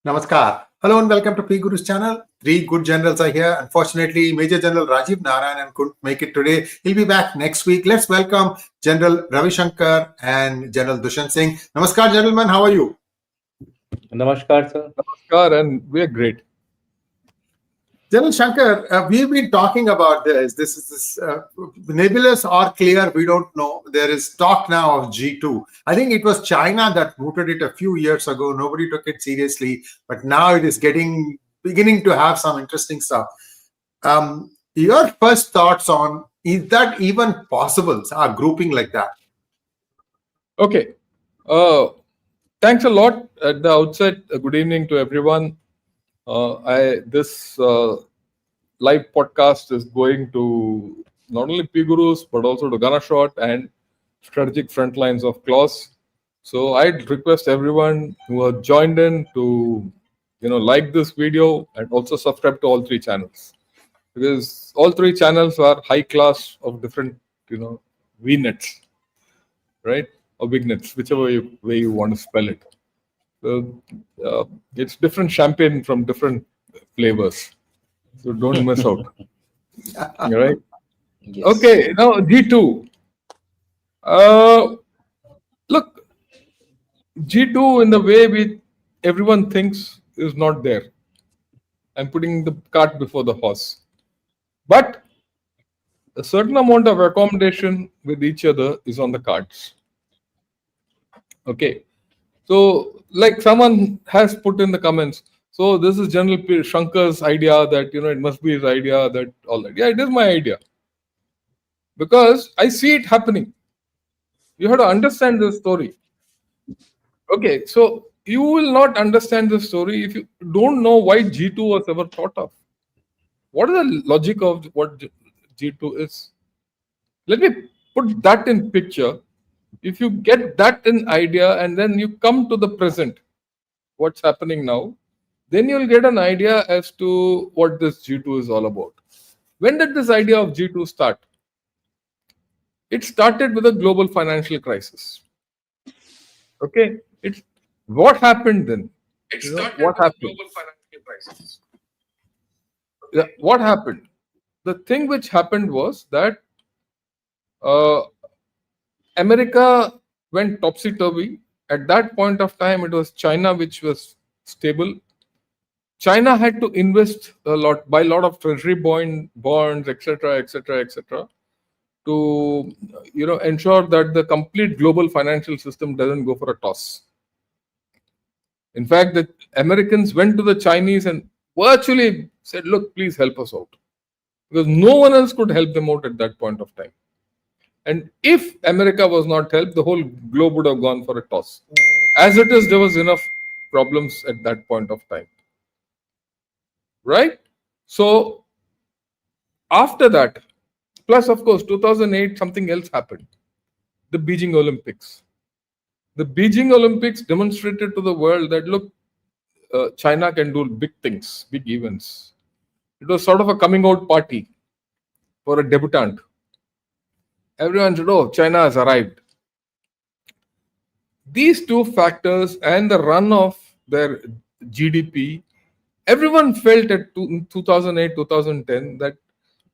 Namaskar. Hello and welcome to P Guru's channel. Three good generals are here. Unfortunately, Major General Rajiv Narayanan couldn't make it today. He'll be back next week. Let's welcome General Ravi Shankar and General Dushyant Singh. Namaskar, gentlemen. How are you? Namaskar, sir. Namaskar, and we're great. General Shankar, we've been talking about this. This is nebulous or clear, we don't know. There is talk now of G2. I think it was China that mooted it a few years ago. Nobody took it seriously, but now it is beginning to have some interesting stuff. Your first thoughts on, is that even possible, a grouping like that? Okay. Thanks a lot at the outset. Good evening to everyone. This live podcast is going to not only P Gurus but also to Ganashot and Strategic Frontlines of Clause. So I'd request everyone who have joined in to like this video and also subscribe to all three channels, because all three channels are high class of different VNets, right, or BigNets, whichever way you want to spell it. So it's different champagne from different flavors. So don't miss out. All right. Yes. Okay. Now G2. Look, G2 in the way everyone thinks is not there. I'm putting the cart before the horse. But a certain amount of accommodation with each other is on the cards. Okay. So, like someone has put in the comments, so this is General Shankar's idea that it must be his idea that all that. Yeah, it is my idea, because I see it happening. You have to understand this story. Okay, so you will not understand this story if you don't know why G2 was ever thought of. What is the logic of what G2 is? Let me put that in picture. If you get that in idea and then you come to the present, what's happening now, then you'll get an idea as to what this G2 is all about. When did this idea of G2 start? It started with a global financial crisis. Okay, what happened then? What happened? Global financial crisis. Yeah, what happened? The thing which happened was that America went topsy-turvy. At that point of time, it was China which was stable. China had to invest buy a lot of treasury bonds, etc., etc., etc., to ensure that the complete global financial system doesn't go for a toss. In fact, the Americans went to the Chinese and virtually said, "Look, please help us out," because no one else could help them out at that point of time. And if America was not helped, the whole globe would have gone for a toss. As it is, there was enough problems at that point of time. Right? So, after that, plus of course, 2008, something else happened. The Beijing Olympics. The Beijing Olympics demonstrated to the world that, look, China can do big things, big events. It was sort of a coming out party for a debutant. Everyone said, "Oh, China has arrived." These two factors and the run of their GDP, everyone felt in 2008, 2010 that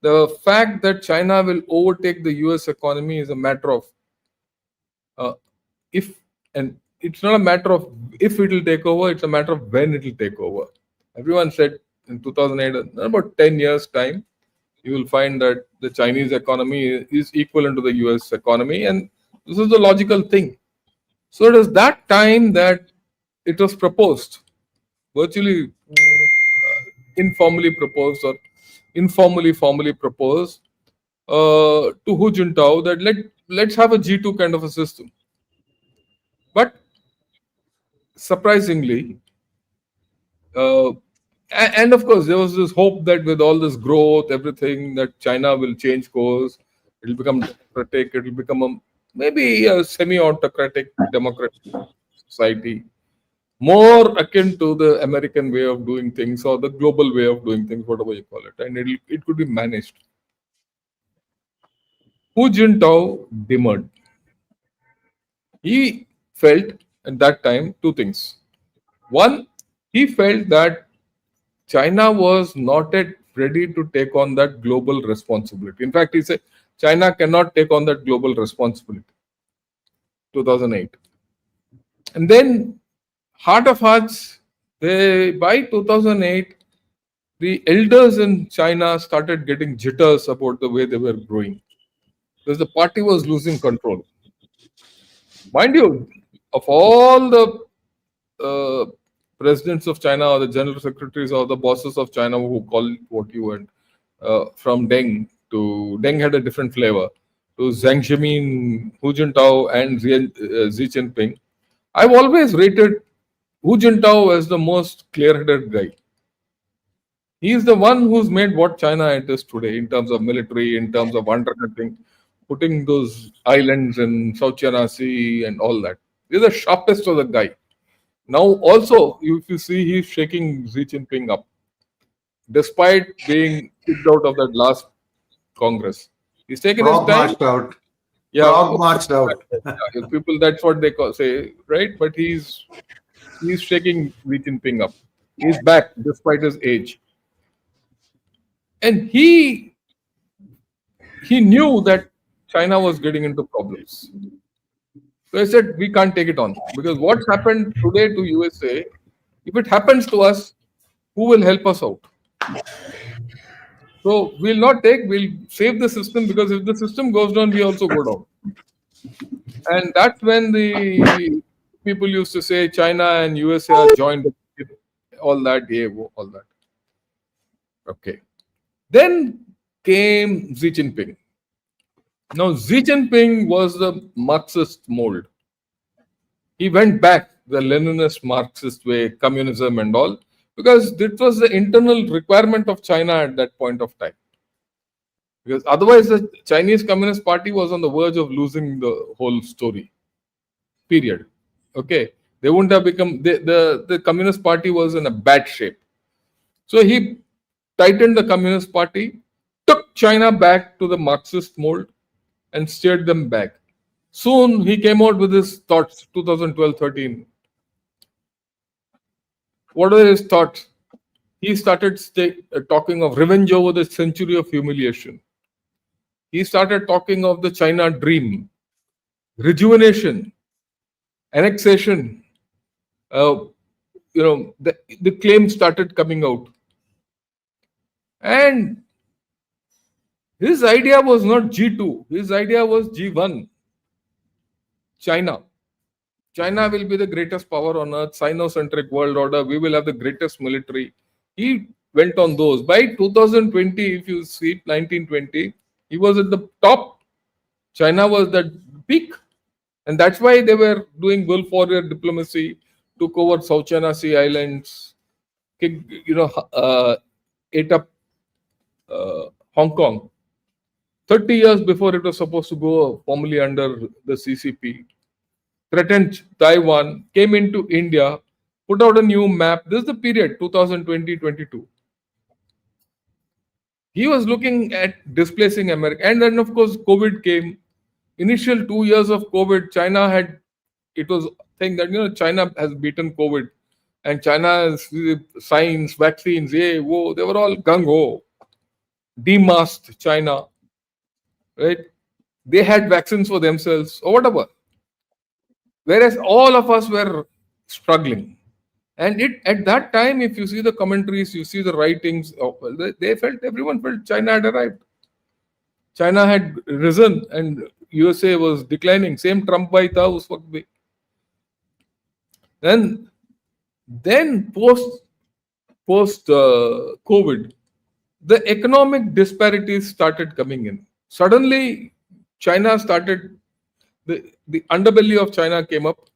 the fact that China will overtake the US economy is a matter of if, and it's not a matter of if it will take over, it's a matter of when it will take over. Everyone said in 2008, in about 10 years' time, you will find that the Chinese economy is equivalent to the US economy, and this is the logical thing. So it was that time that it was proposed, virtually informally proposed or formally proposed to Hu Jintao that let's have a G2 kind of a system. But surprisingly, and of course, there was this hope that with all this growth, everything, that China will change course, it will become democratic, it will become maybe a semi-autocratic democratic society, more akin to the American way of doing things or the global way of doing things, whatever you call it, and it could be managed. Hu Jintao demurred. He felt at that time two things. One, he felt that China was not yet ready to take on that global responsibility. In fact, he said China cannot take on that global responsibility. 2008. And then, heart of hearts, by 2008, the elders in China started getting jitters about the way they were growing because the party was losing control. Mind you, of all the presidents of China or the general secretaries or the bosses of China who call what you and from Deng to Deng had a different flavor to Zhang Zemin, Hu Jintao, and Xi Jinping. I've always rated Hu Jintao as the most clear-headed guy. He is the one who's made what China it is today in terms of military, in terms of undercutting, putting those islands in South China Sea and all that. He's the sharpest of the guy. Now, also, if you see, he's shaking Xi Jinping up, despite being kicked out of that last Congress. He's taken his Frog time. marched out. Yeah, Frog marched out. yeah, people, that's what they say, right? But he's shaking Xi Jinping up. He's back despite his age, and he knew that China was getting into problems. So I said, we can't take it on because what's happened today to USA, if it happens to us, who will help us out? So we'll save the system because if the system goes down, we also go down. And that's when the people used to say China and USA are joined, all that, yeah, all that. Okay. Then came Xi Jinping. Now, Xi Jinping was the Marxist mold. He went back the Leninist Marxist way, communism and all, because it was the internal requirement of China at that point of time. Because otherwise, the Chinese Communist Party was on the verge of losing the whole story. Period. Okay. They wouldn't have become, the Communist Party was in a bad shape. So he tightened the Communist Party, took China back to the Marxist mold, and steered them back. Soon he came out with his thoughts, 2012-13. What are his thoughts? He started talking of revenge over the century of humiliation. He started talking of the China dream, rejuvenation, annexation. The claims started coming out. And his idea was not G2. His idea was G1. China. China will be the greatest power on earth, Sino-centric world order. We will have the greatest military. He went on those. By 2020, if you see 1920, he was at the top. China was that peak. And that's why they were doing Gulf warrior diplomacy, took over South China Sea islands, ate up Hong Kong. 30 years before it was supposed to go formally under the CCP, threatened Taiwan, came into India, put out a new map. This is the period, 2020-22. He was looking at displacing America. And then, of course, COVID came. Initial 2 years of COVID, it was saying that, China has beaten COVID. And China has science, vaccines, they were all gung-ho. Demasked China. Right? They had vaccines for themselves or whatever. Whereas all of us were struggling. And at that time, if you see the commentaries, you see the writings, everyone felt China had arrived. China had risen and USA was declining. Same Trump by tha us waqt bhi. Then post COVID, the economic disparities started coming in. Suddenly, China started, the underbelly of China came up.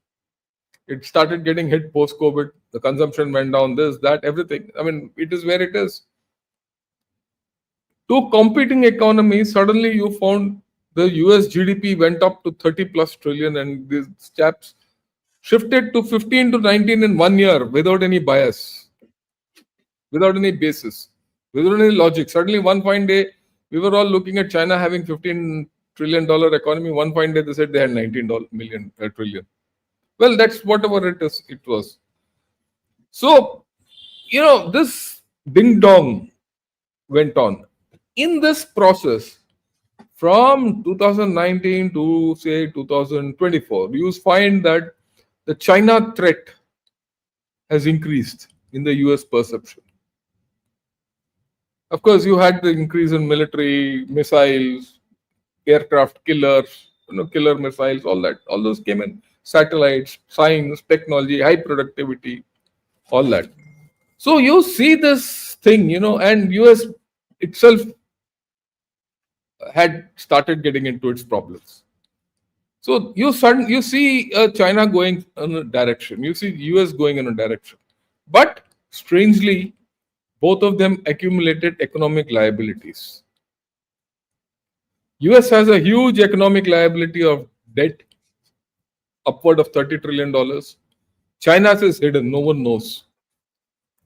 It started getting hit post-COVID. The consumption went down, this, that, everything. I mean, it is where it is. Two competing economies, suddenly you found the US GDP went up to 30 plus trillion and these chaps shifted to 15 to 19 in 1 year without any bias, without any basis, without any logic. Suddenly one fine day, we were all looking at China having $15 trillion economy. One fine day, they said they had 19 trillion. Well, that's whatever it is. It was. So this ding dong went on. In this process, from 2019 to say 2024, you find that the China threat has increased in the US perception. Of course, you had the increase in military missiles, aircraft killers, killer missiles, all that. All those came in. Satellites, science, technology, high productivity, all that. So you see this thing, and US itself had started getting into its problems. So you see China going in a direction, you see US going in a direction, but strangely, both of them accumulated economic liabilities. US has a huge economic liability of debt, upward of $30 trillion. China's is hidden, no one knows.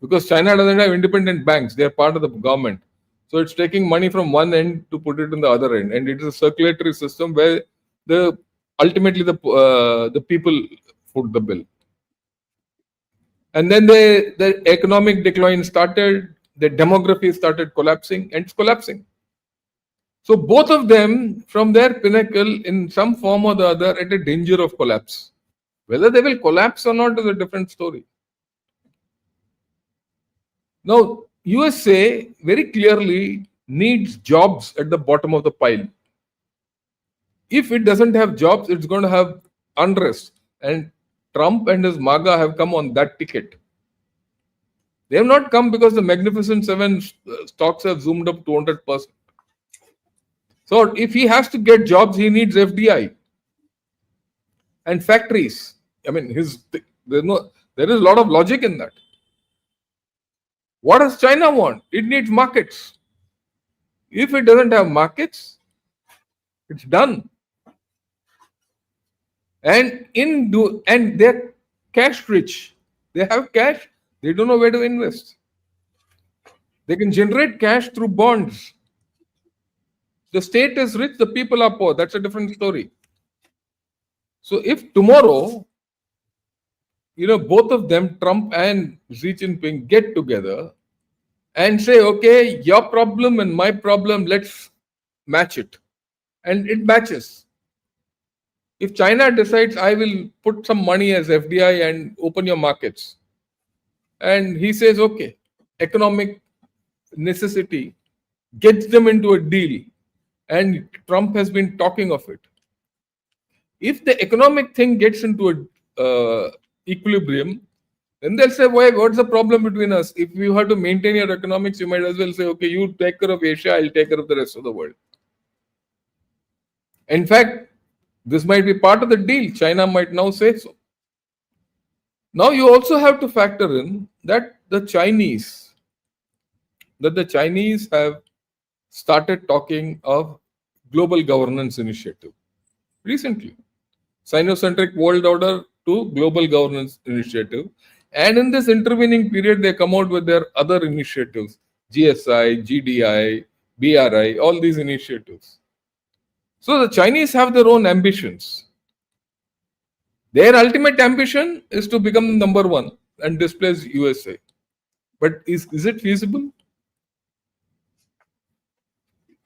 Because China doesn't have independent banks, they are part of the government. So it's taking money from one end to put it in the other end. And it is a circulatory system where ultimately the people foot the bill. And then the economic decline started, the demography started collapsing, and it's collapsing. So both of them, from their pinnacle, in some form or the other, at a danger of collapse. Whether they will collapse or not is a different story. Now, USA very clearly needs jobs at the bottom of the pile. If it doesn't have jobs, it's going to have unrest. And Trump and his MAGA have come on that ticket. They have not come because the Magnificent Seven stocks have zoomed up 200%. So if he has to get jobs, he needs FDI and factories. I mean, there is a lot of logic in that. What does China want? It needs markets. If it doesn't have markets, it's done. And they're cash rich. They have cash. They don't know where to invest. They can generate cash through bonds. The state is rich, the people are poor. That's a different story. So if tomorrow, both of them, Trump and Xi Jinping, get together and say, okay, your problem and my problem, let's match it. And it matches. If China decides, I will put some money as FDI and open your markets, and he says, okay, economic necessity gets them into a deal, and Trump has been talking of it. If the economic thing gets into a equilibrium, then they'll say, why? What's the problem between us? If you have to maintain your economics, you might as well say, okay, you take care of Asia, I'll take care of the rest of the world. In fact, this might be part of the deal. China might now say so. Now you also have to factor in that the Chinese have started talking of global governance initiative recently. Sinocentric world order to global governance initiative. And in this intervening period, they come out with their other initiatives, GSI, GDI, BRI, all these initiatives. So the Chinese have their own ambitions. Their ultimate ambition is to become number one and displace USA. But is it feasible?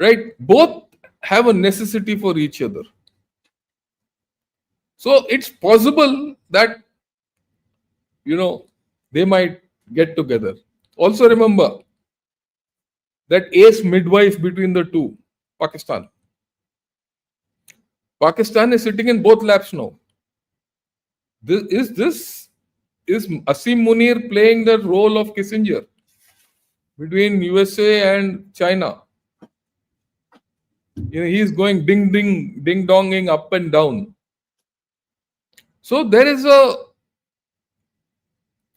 Right? Both have a necessity for each other. So it's possible that, they might get together. Also remember that ace midwife between the two, Pakistan. Pakistan is sitting in both laps now. Is Asim Munir playing the role of Kissinger between USA and China? He's going ding donging up and down. So there is a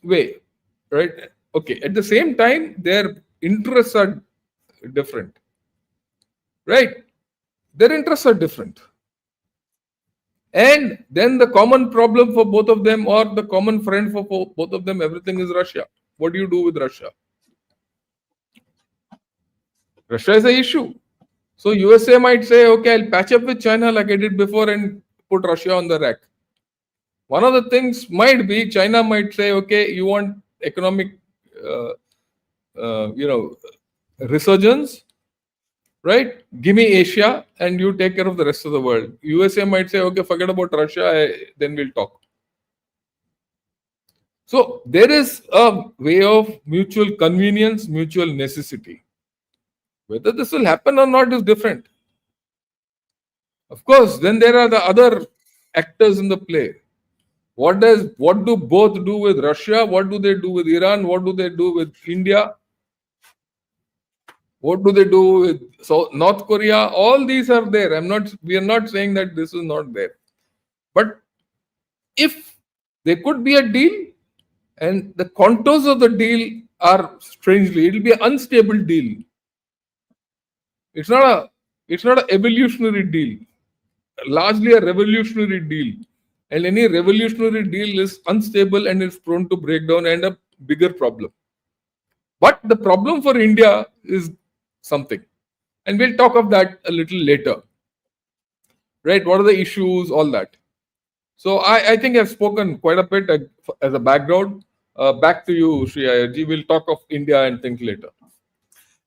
way, right? Okay. At the same time, their interests are different, right? Their interests are different. And then the common problem for both of them, or the common friend for both of them, everything is Russia. What do you do with Russia? Russia is an issue. So USA might say, okay, I'll patch up with China like I did before and put Russia on the rack. One of the things might be China might say, okay, you want economic resurgence, right? Give me Asia and you take care of the rest of the world. USA might say, okay, forget about Russia, then we'll talk. So there is a way of mutual convenience, mutual necessity. Whether this will happen or not is different. Of course, then there are the other actors in the play. What do both do with Russia? What do they do with Iran? What do they do with India? What do they do with North Korea? All these are there. We are not saying that this is not there. But if there could be a deal, and the contours of the deal are strangely, it will be an unstable deal. It's not an evolutionary deal, largely a revolutionary deal. And any revolutionary deal is unstable and is prone to breakdown and a bigger problem. But the problem for India is something. And we'll talk of that a little later. Right? What are the issues? All that. So I think I've spoken quite a bit as a background. Back to you, Sri Ayerji. We'll talk of India and things later.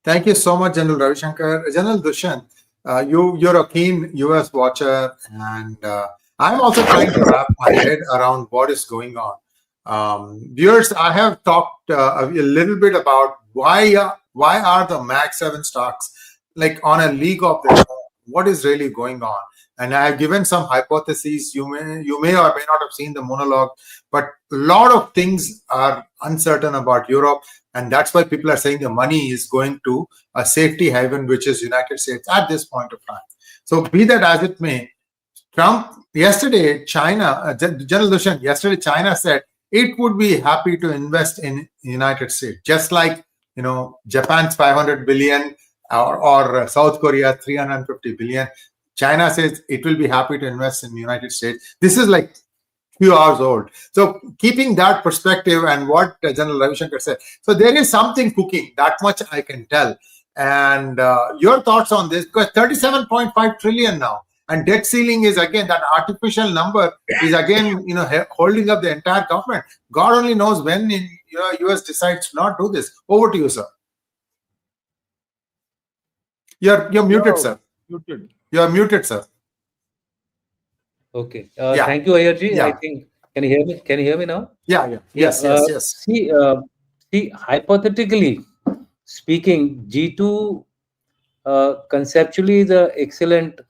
Thank you so much, General Ravi Shankar. General Dushyant, you're a keen US watcher, and I'm also trying to wrap my head around what is going on. Viewers, I have talked a little bit about why are the Mag 7 stocks like on a league of their own? What is really going on? And I have given some hypotheses. You may or may not have seen the monologue, but a lot of things are uncertain about Europe, and that's why people are saying the money is going to a safety haven, which is United States at this point of time. So be that as it may, Trump yesterday, China, General Dushyant, yesterday China said it would be happy to invest in United States, just like Japan's 500 billion or South Korea 350 billion. China says it will be happy to invest in the United States. This is like few hours old. So keeping that perspective and what General Ravi Shankar said, so there is something cooking, that much I can tell. And your thoughts on this, because 37.5 trillion now, and debt ceiling is again, that artificial number is again, holding up the entire government. God only knows when US decides to not do this. Over to you, sir. You're muted, sir. Muted. You're muted, sir. Okay. Yeah. Thank you, Ayerji. Yeah. I think, can you hear me? Can you hear me now? Yeah. Yes. See, hypothetically speaking, G2 conceptually is an excellent,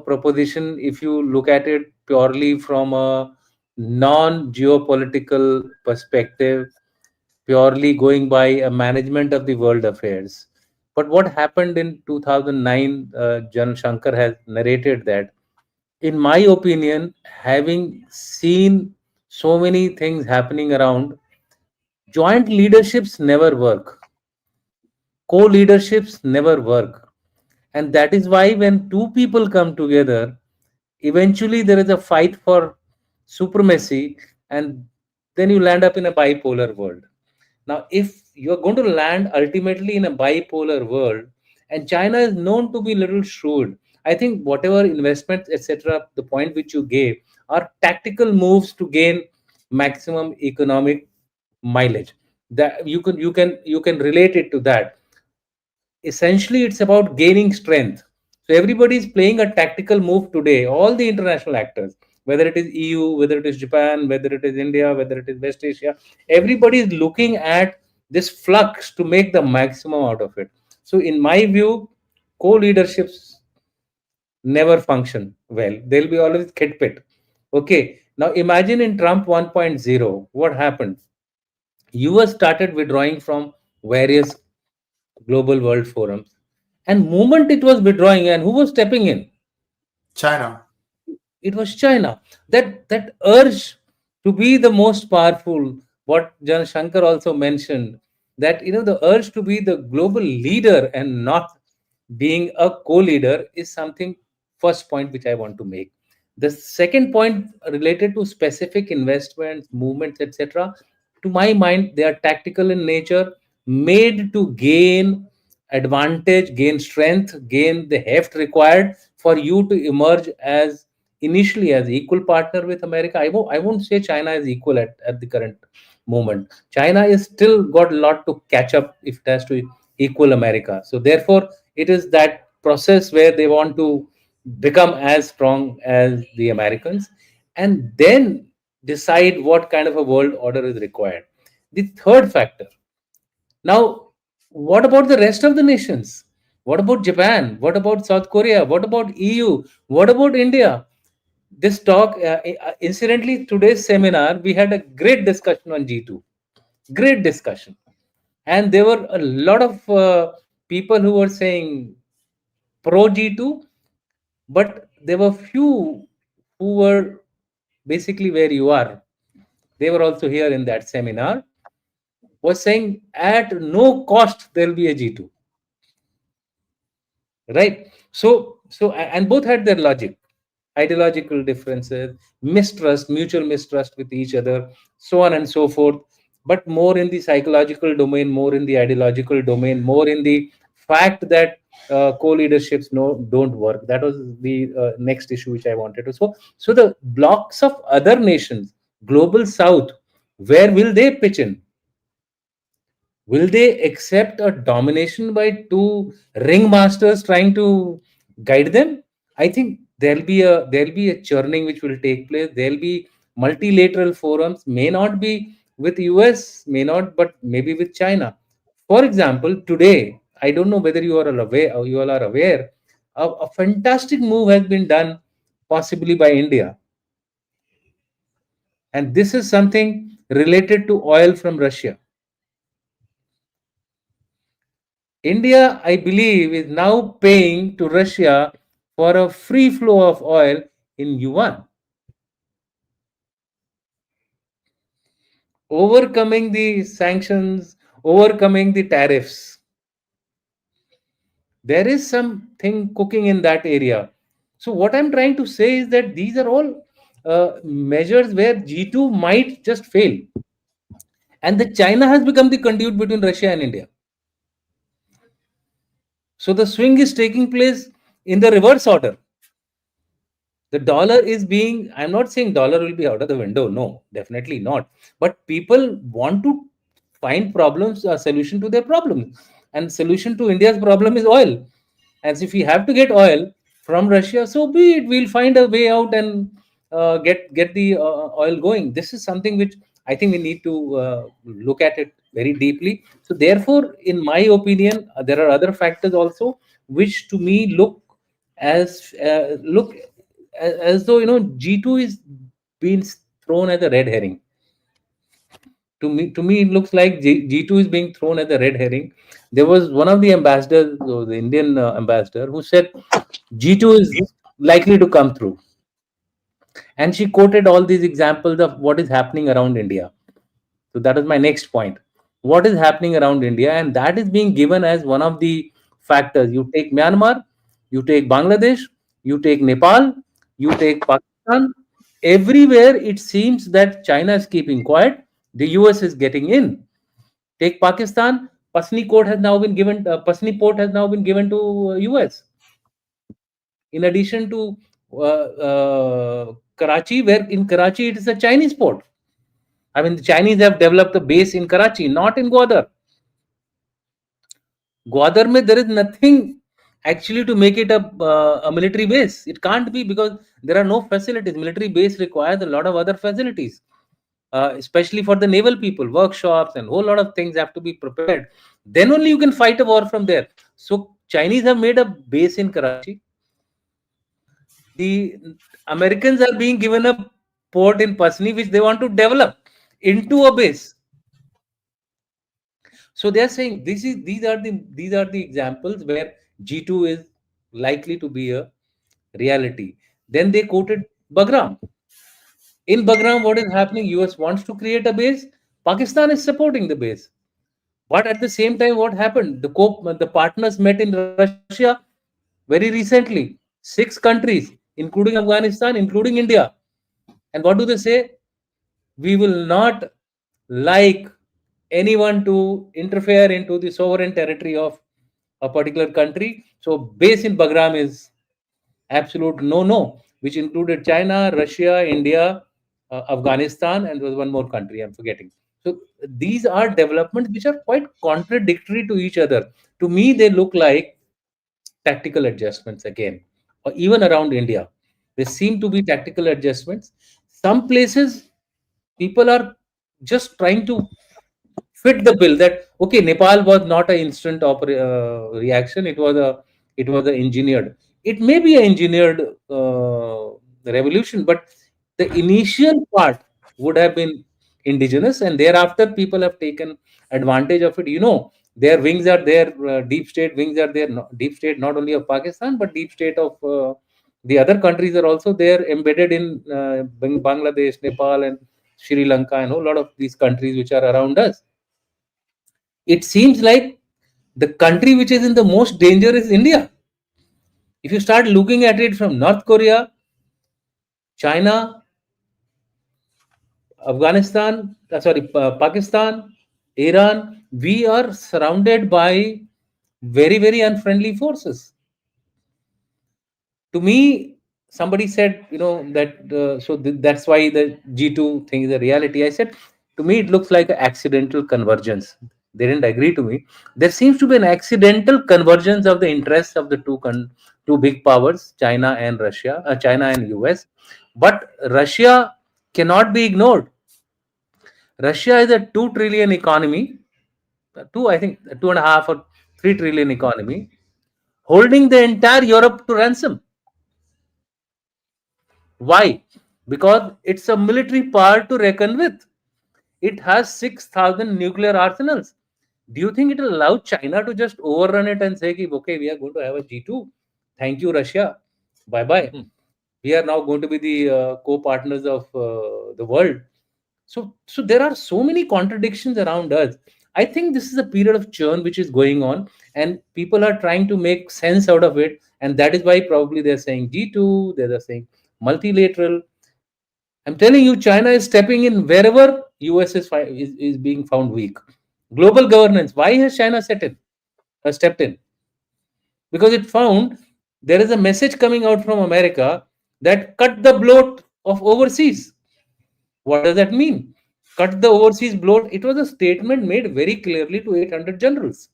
proposition if you look at it purely from a non-geopolitical perspective, purely going by a management of the world affairs. But what happened in 2009, General Shankar has narrated that. In my opinion, having seen so many things happening around, joint leaderships never work. Co-leaderships never work. And that is why when two people come together, eventually there is a fight for supremacy, and then you land up in a bipolar world. Now, if you're going to land ultimately in a bipolar world, and China is known to be little shrewd, I think whatever investments, etc., the point which you gave, are tactical moves to gain maximum economic mileage. That you can relate it to that. Essentially, it's about gaining strength. So everybody is playing a tactical move today. All the international actors, whether it is EU, whether it is Japan, whether it is India, whether it is West Asia, everybody is looking at this flux to make the maximum out of it. So in my view, co-leaderships never function well. They'll be always kit-pit. Okay. Now imagine in Trump 1.0, what happened? US started withdrawing from various global world forums. And moment it was withdrawing, and who was stepping in? China. It was China. That urge to be the most powerful, what Jan Shankar also mentioned, that the urge to be the global leader and not being a co-leader is something, first point which I want to make. The second point related to specific investments, movements, etc. To my mind, they are tactical in nature, made to gain advantage, gain strength, gain the heft required for you to emerge as initially as equal partner with America. I won't say China is equal at the current moment. China is still got a lot to catch up if it has to equal America. So therefore, it is that process where they want to become as strong as the Americans, and then decide what kind of a world order is required. The third factor. Now, what about the rest of the nations? What about Japan? What about South Korea? What about EU? What about India? This talk, incidentally, today's seminar, we had a great discussion on G2. Great discussion. And there were a lot of people who were saying pro G2, but there were few who were basically where you are. They were also here in that seminar, was saying at no cost there will be a G2. Right? And both had their logic, ideological differences, mistrust, mutual mistrust with each other, so on and so forth, but more in the psychological domain, more in the ideological domain, more in the fact that co-leaderships don't work. That was the next issue which I wanted to. So the blocks of other nations, global south, where will they pitch in? Will they accept a domination by two ringmasters trying to guide them? I think there'll be a churning which will take place. There'll be multilateral forums, may not be with US, may not, but maybe with China. For example, today, I don't know whether you all are aware, a fantastic move has been done, possibly by India, and this is something related to oil from Russia. India, I believe, is now paying to Russia for a free flow of oil in yuan, overcoming the sanctions, overcoming the tariffs. There is something cooking in that area. So, what I'm trying to say is that these are all measures where G2 might just fail. And the China has become the conduit between Russia and India. So, the swing is taking place in the reverse order. The dollar is being, I'm not saying dollar will be out of the window, no, definitely not, but people want to find problems, a solution to their problems, and solution to India's problem is oil. And if we have to get oil from Russia, so be it, we'll find a way out and get the oil going. This is something which I think we need to look at it very deeply. So therefore, in my opinion, there are other factors also which to me look as though, G2 is being thrown as a red herring. To me it looks like G2 is being thrown as a red herring. There was one of the ambassadors, or the Indian ambassador, who said G2 is likely to come through, and she quoted all these examples of what is happening around India. So that is my next point. What is happening around India, and that is being given as one of the factors. You take Myanmar, you take Bangladesh, you take Nepal, you take Pakistan. Everywhere it seems that China is keeping quiet. The US is getting in. Take Pakistan. Pasni port has now been given to US. In addition to Karachi, where in Karachi it is a Chinese port. I mean, the Chinese have developed a base in Karachi, not in Gwadar. Gwadar mein there is nothing actually to make it a military base. It can't be, because there are no facilities. Military base requires a lot of other facilities, especially for the naval people, workshops and whole lot of things have to be prepared. Then only you can fight a war from there. So Chinese have made a base in Karachi. The Americans are being given a port in Pasni, which they want to develop into a base. So they are saying these are the examples where G2 is likely to be a reality. Then they quoted Bagram. In Bagram, what is happening? US wants to create a base. Pakistan is supporting the base. But at the same time, what happened? The partners met in Russia very recently. 6 countries, including Afghanistan, including India. And what do they say? We will not like anyone to interfere into the sovereign territory of a particular country. So base in Bagram is absolute no, which included China, Russia, India, Afghanistan, and there was one more country I'm forgetting. So these are developments which are quite contradictory to each other. To me, they look like tactical adjustments again, or even around India. There seem to be tactical adjustments. Some places, people are just trying to fit the bill that okay, Nepal was not an instant reaction. It was a engineered. It may be an engineered revolution, but the initial part would have been indigenous, and thereafter people have taken advantage of it. Their wings are there, deep state wings are there. Deep state not only of Pakistan, but deep state of the other countries are also there, embedded in Bangladesh, Nepal, and Sri Lanka, and a whole lot of these countries which are around us. It seems like the country which is in the most danger is India. If you start looking at it from North Korea, China, Afghanistan, Pakistan, Iran, we are surrounded by very, very unfriendly forces. To me, somebody said, that that's why the G2 thing is a reality. I said, to me, it looks like an accidental convergence. They didn't agree to me. There seems to be an accidental convergence of the interests of the two big powers, China and Russia, China and US. But Russia cannot be ignored. Russia is a 2 trillion economy, I think 2.5 or 3 trillion economy, holding the entire Europe to ransom. Why? Because it's a military power to reckon with. It has 6,000 nuclear arsenals. Do you think it will allow China to just overrun it and say, okay, we are going to have a G2? Thank you, Russia. Bye bye. We are now going to be the co-partners of the world. So there are so many contradictions around us. I think this is a period of churn which is going on, and people are trying to make sense out of it. And that is why probably they're saying G2, they're saying multilateral. I'm telling you, China is stepping in wherever US is being found weak. Global governance. Why has China stepped in? Because it found there is a message coming out from America that cut the bloat of overseas. What does that mean? Cut the overseas bloat. It was a statement made very clearly to 800 generals.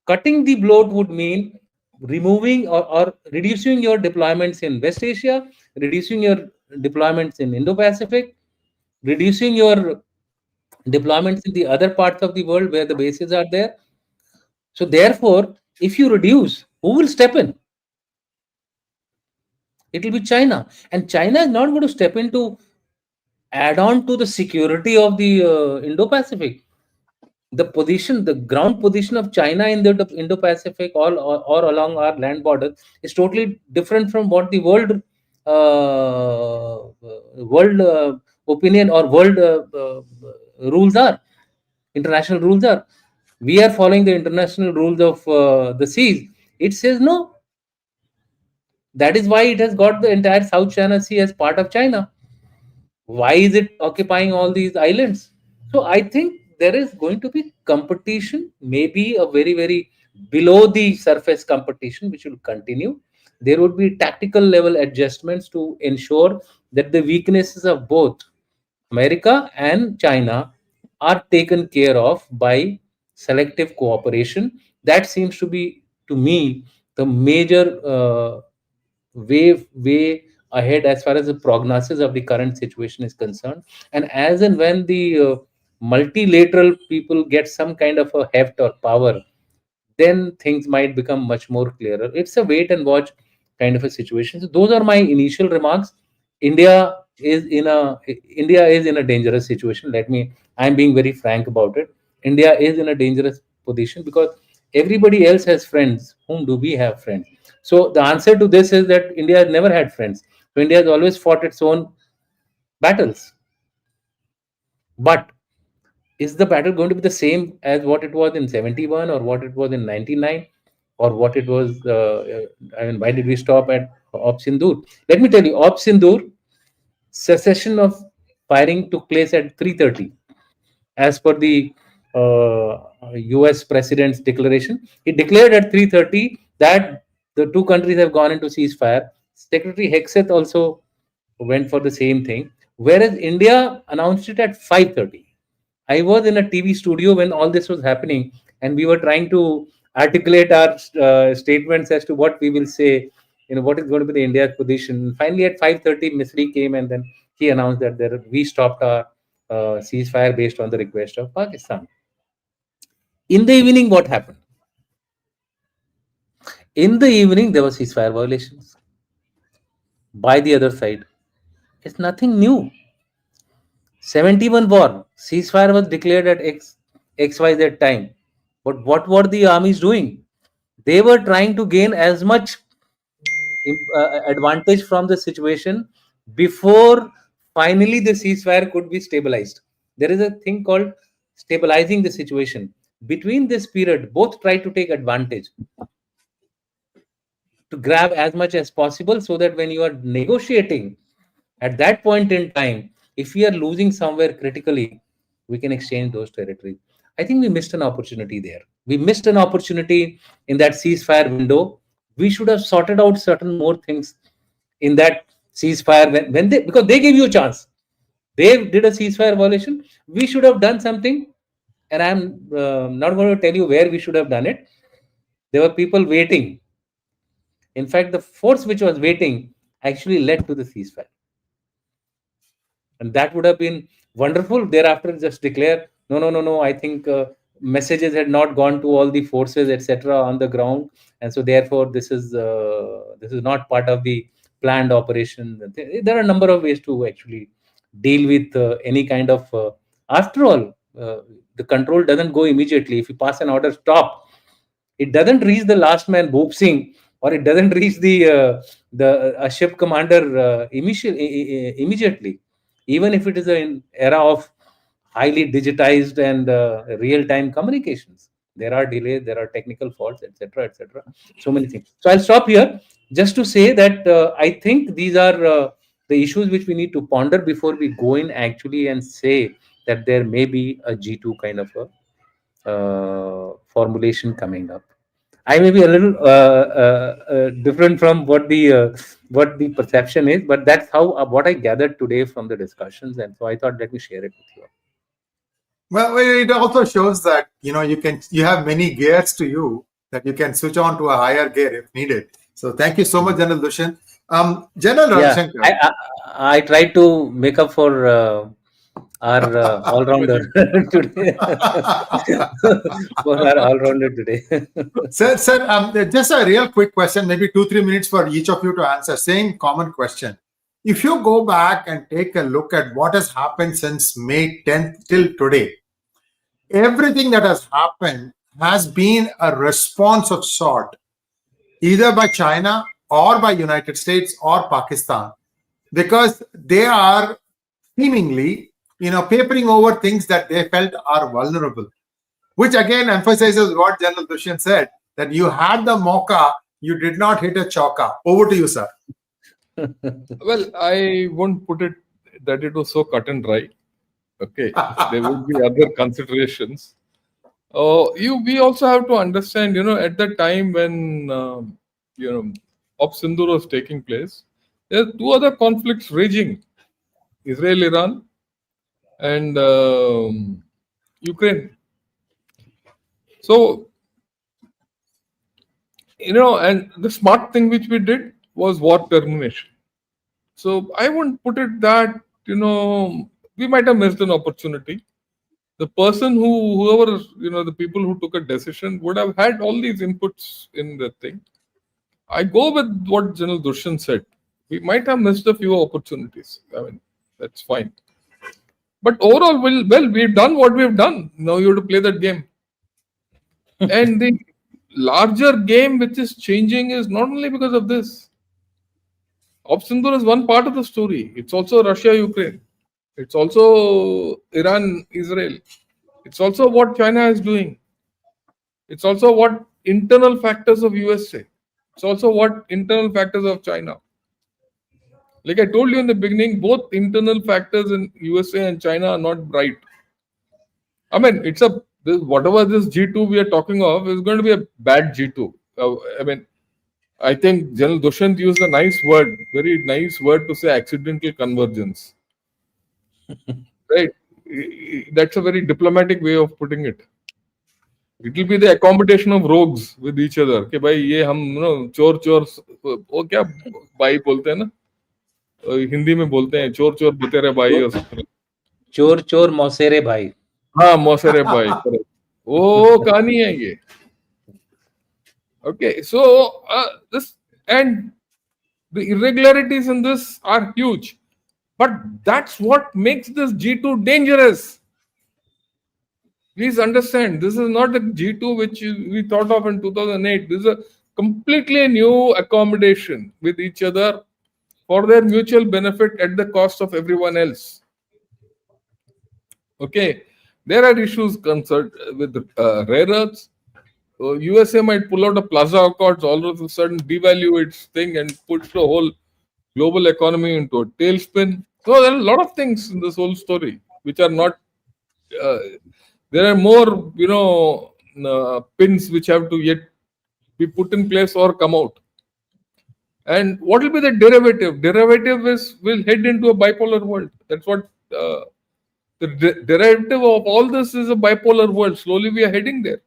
Cutting the bloat would mean removing or reducing your deployments in West Asia, reducing your deployments in Indo-Pacific, reducing your deployments in the other parts of the world where the bases are there. So therefore, if you reduce, who will step in? It will be China. And China is not going to step in to add on to the security of the Indo-Pacific. The ground position of China in the Indo-Pacific, or along our land borders, is totally different from what the world opinion or world rules are. International rules are. We are following the international rules of the seas. It says no. That is why it has got the entire South China Sea as part of China. Why is it occupying all these islands? So I think there is going to be competition, maybe a very, very below the surface competition, which will continue. There would be tactical level adjustments to ensure that the weaknesses of both America and China are taken care of by selective cooperation. That seems to be, to me, the major way ahead as far as the prognosis of the current situation is concerned. And as and when the multilateral people get some kind of a heft or power, then things might become much more clearer. It's a wait and watch kind of a situation. So those are my initial remarks. India is in a dangerous situation. I'm being very frank about it. India is in a dangerous position because everybody else has friends. Whom do we have friends? So the answer to this is that India has never had friends. So India has always fought its own battles. But is the battle going to be the same as what it was in 71 or what it was in 99 or what it was? Why did we stop at Op Sindoor? Let me tell you, Op Sindoor, cessation of firing took place at 3:30 as per the US president's declaration. He declared at 3:30 that the two countries have gone into ceasefire. Secretary Hexeth also went for the same thing. whereas India announced it at 5:30. I was in a TV studio when all this was happening, and we were trying to articulate our statements as to what we will say. What is going to be the India's position. Finally, at 5:30, Misri came, and then he announced that we stopped our ceasefire based on the request of Pakistan. In the evening, what happened? In the evening, there were ceasefire violations by the other side. It's nothing new. 71 war, ceasefire was declared at XYZ time. But what were the armies doing? They were trying to gain as much advantage from the situation before finally the ceasefire could be stabilized. There is a thing called stabilizing the situation. Between this period, both try to take advantage to grab as much as possible, so that when you are negotiating at that point in time, if we are losing somewhere critically, we can exchange those territories. I think we missed an opportunity there. We missed an opportunity in that ceasefire window. We should have sorted out certain more things in that ceasefire when they, because they gave you a chance. They did a ceasefire violation. We should have done something, and I'm not going to tell you where we should have done it. There were people waiting. In fact, the force which was waiting actually led to the ceasefire. And that would have been wonderful. Thereafter, just declare, no. I think messages had not gone to all the forces, etc., on the ground, and so therefore this is not part of the planned operation. There are a number of ways to actually deal with any kind of. After all, the control doesn't go immediately. If you pass an order, stop. It doesn't reach the last man, Bhoop Singh, or it doesn't reach the ship commander immediately. Even if it is an era of highly digitized and real-time communications, there are delays, there are technical faults, etc., etc. So many things. So I'll stop here just to say that I think these are the issues which we need to ponder before we go in actually and say that there may be a G2 kind of a formulation coming up. I may be a little different from what the perception is, but that's how what I gathered today from the discussions, and so I thought let me share it with you. Well, it also shows that you have many gears to you that you can switch on to a higher gear if needed. So thank you so much, General Dushyant. General Shankar. I tried to make up for our all-rounder today. For our all-rounder today. Sir, just a real quick question, maybe 2-3 minutes for each of you to answer. Same common question. If you go back and take a look at what has happened since May 10th till today, everything that has happened has been a response of sort, either by China or by United States or Pakistan, because they are seemingly papering over things that they felt are vulnerable, which again emphasizes what General Dushyant said, that you had the mocha, you did not hit a chauka. Over to you, sir. Well, I won't put it that it was so cut and dry. Okay, there will be other considerations. We also have to understand, at the time when Op Sindoor was taking place, there are two other conflicts raging: Israel-Iran and Ukraine. So, and the smart thing which we did was war termination. So I won't put it that, we might have missed an opportunity. The person whoever, the people who took a decision would have had all these inputs in the thing. I go with what General Dushyant said. We might have missed a few opportunities. I mean, that's fine. But overall, well, we've done what we've done. Now you have to play that game. And the larger game which is changing is not only because of this. Op Sindoor is one part of the story. It's also Russia-Ukraine. It's also Iran-Israel. It's also what China is doing. It's also what internal factors of USA. It's also what internal factors of China. Like I told you in the beginning, both internal factors in USA and China are not bright. I mean, whatever this G2 we are talking of is going to be a bad G2. I think General Dushyant used a nice word, very nice word to say accidental convergence. right? That's a very diplomatic way of putting it. It will be the accommodation of rogues with each other. कि भाई ये हम चोर चोर वो क्या भाई बोलते हैं ना, हिंदी में बोलते हैं चोर चोर बतेरे भाई और चोर चोर मौसेरे भाई. हाँ मौसेरे भाई, correct. वो कहानी है ये. Okay, so this and the irregularities in this are huge, but that's what makes this G2 dangerous. Please understand, this is not the G2 which we thought of in 2008. This is a completely new accommodation with each other for their mutual benefit at the cost of everyone else. Okay, there are issues concerned with rare earths. USA might pull out a Plaza Accords, all of a sudden devalue its thing and push the whole global economy into a tailspin. So there are a lot of things in this whole story which are not. There are more, pins which have to yet be put in place or come out. And what will be the derivative? Derivative will head into a bipolar world. That's what the derivative of all this is, a bipolar world. Slowly we are heading there.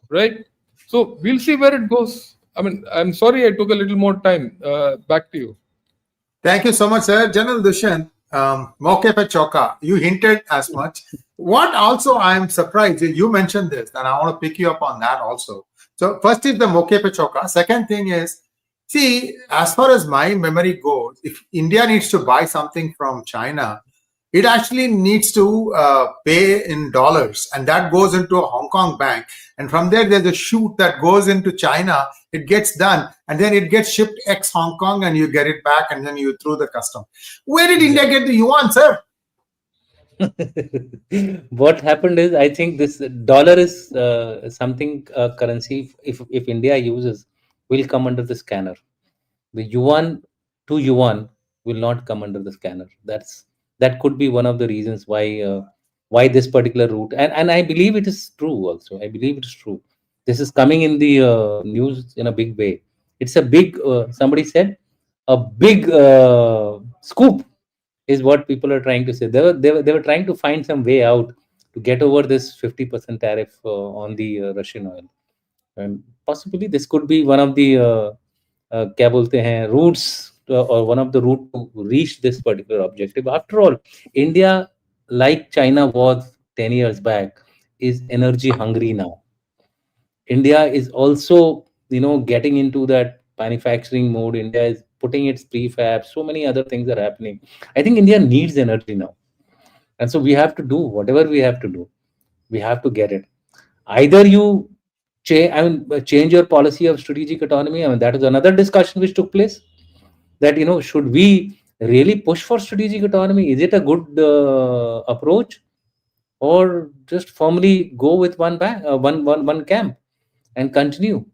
Right? So we'll see where it goes. I mean, I'm sorry I took a little more time. Back to you. Thank you so much, sir. General Dushyant, Mauke pe chauka, you hinted as much. What also I am surprised, you mentioned this, and I want to pick you up on that also. So first is the Mauke pe chauka. Second thing is, see, as far as my memory goes, if India needs to buy something from China, it actually needs to pay in dollars, and that goes into a Hong Kong bank. And from there, there's a chute that goes into China. It gets done, and then it gets shipped ex Hong Kong, and you get it back, and then you through the custom. Where did India get the yuan, sir? What happened is, I think this dollar is something currency. If India uses, will come under the scanner. The yuan to yuan will not come under the scanner. That could be one of the reasons why this particular route, and I believe it is true also. I believe it is true. This is coming in the news in a big way. It's a big, somebody said, a big scoop is what people are trying to say. They were trying to find some way out to get over this 50% tariff on the Russian oil. And possibly this could be one of the क्या बोलते हैं routes or one of the route to reach this particular objective. After all, India, like China was 10 years back, is energy hungry now. India is also, getting into that manufacturing mode. India is putting its prefab. So many other things are happening. I think India needs energy now. And so we have to do whatever we have to do. We have to get it. Either you change your policy of strategic autonomy. I mean, that is another discussion which took place. That, should we really push for strategic autonomy? Is it a good approach? Or just firmly go with one camp and continue?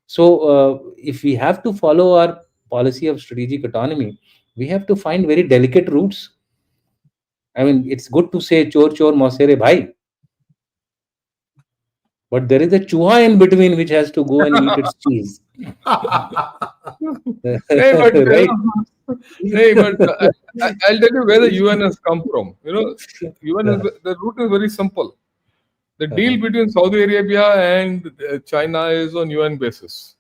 So if we have to follow our policy of strategic autonomy, we have to find very delicate routes. I mean, it's good to say chor chor mausere bhai, but there is a chuha in between which has to go and eat its cheese. Hey, but, Right? I'll tell you where the UN has come from. UN is, the route is very simple. The deal between Saudi Arabia and China is on UN basis.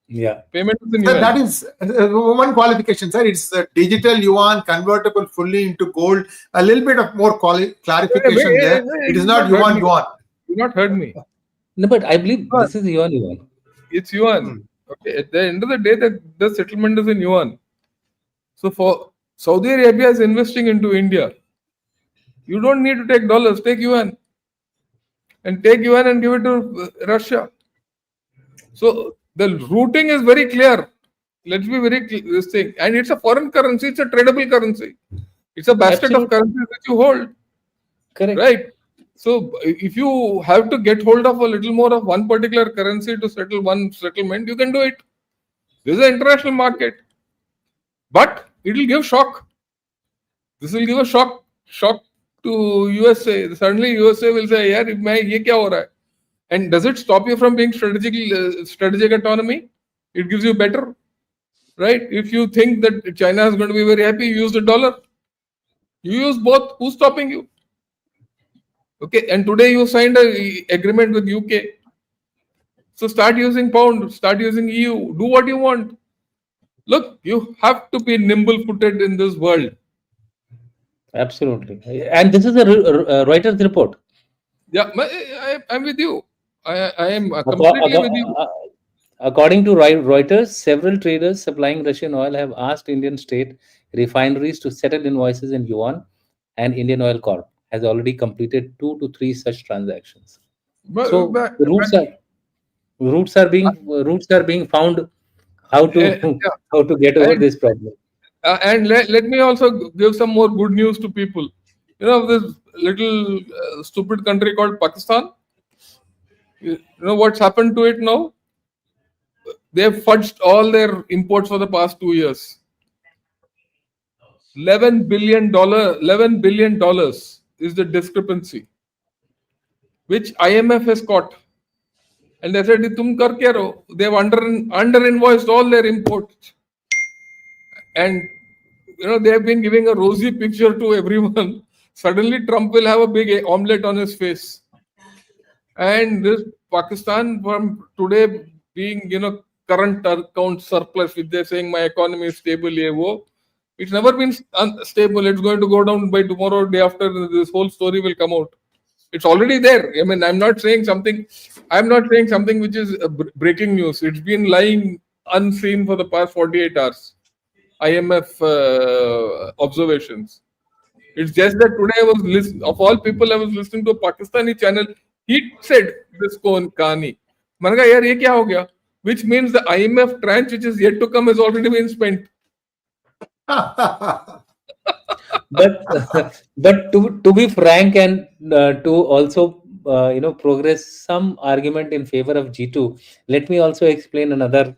Yeah. Payment is in Sir, UN. that is one qualification, sir. It's a digital yuan convertible fully into gold. A little bit of more clarification there. It is not yuan. You not heard me. No, but I believe this is yuan. It's yuan. Okay. At the end of the day, the settlement is in yuan. So for Saudi Arabia is investing into India. You don't need to take dollars. Take yuan. And take yuan and give it to Russia. So the routing is very clear. Let's be very clear, this thing. And it's a foreign currency. It's a tradable currency. It's a basket of currencies that you hold. Correct. Right. So if you have to get hold of a little more of one particular currency to settle one settlement, you can do it. This is an international market. But it will give shock. This will give a shock to USA. Suddenly USA will say, "Yeah, ye kya ho raha hai?" And does it stop you from being strategic autonomy? It gives you better, right? If you think that China is going to be very happy, use the dollar. You use both. Who's stopping you? Okay, and today you signed a agreement with UK. So start using pound, start using EU, do what you want. Look, you have to be nimble-footed in this world. Absolutely. And this is a Reuters report. Yeah, I'm with you. I am Acco- completely with acco- you. uh, According to Reuters, several traders supplying Russian oil have asked Indian state refineries to settle invoices in yuan, and Indian Oil Corp has already completed 2 to 3 such transactions. But, So but, the but roots are being found how to yeah, how to get over and this problem. and let me also give some more good news to people. You know this little stupid country called Pakistan. You know what's happened to it now? They've fudged all their imports for the past 2 years. $11 billion is the discrepancy, which IMF has caught. And they said, "Tum kar kya raho?" They've under invoiced all their imports. And they have been giving a rosy picture to everyone. Suddenly Trump will have a big omelette on his face. And this Pakistan from today being, current account surplus, which they're saying my economy is stable, it's never been unstable. It's going to go down by tomorrow, day after. This whole story will come out. It's already there. I mean, I'm not saying something which is breaking news. It's been lying unseen for the past 48 hours. IMF observations. It's just that today I was listening, of all people, I was listening to a Pakistani channel. He said this Kahani. मैंने कहा यार ये क्या हो गया? Which means the IMF tranche which is yet to come has already been spent. But but to be frank, and to also progress some argument in favor of G2, let me also explain another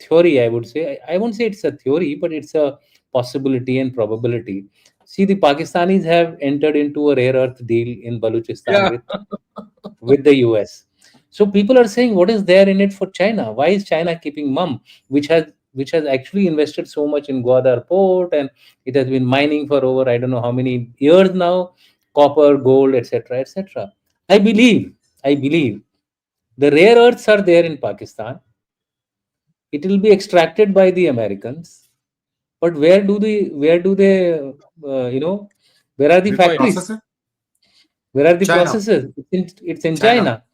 theory. I would say I won't say it's a theory, but it's a possibility and probability. See, the Pakistanis have entered into a rare earth deal in Baluchistan Yeah. with the US. So people are saying, what is there in it for China? Why is China keeping mum, which has actually invested so much in Gwadar port, and it has been mining for over I don't know how many years now, copper, gold, etc., etc. I believe the rare earths are there in Pakistan. It will be extracted by the Americans, but where do they where are the Refine. factories? Where are the China. processes? It's in China. China.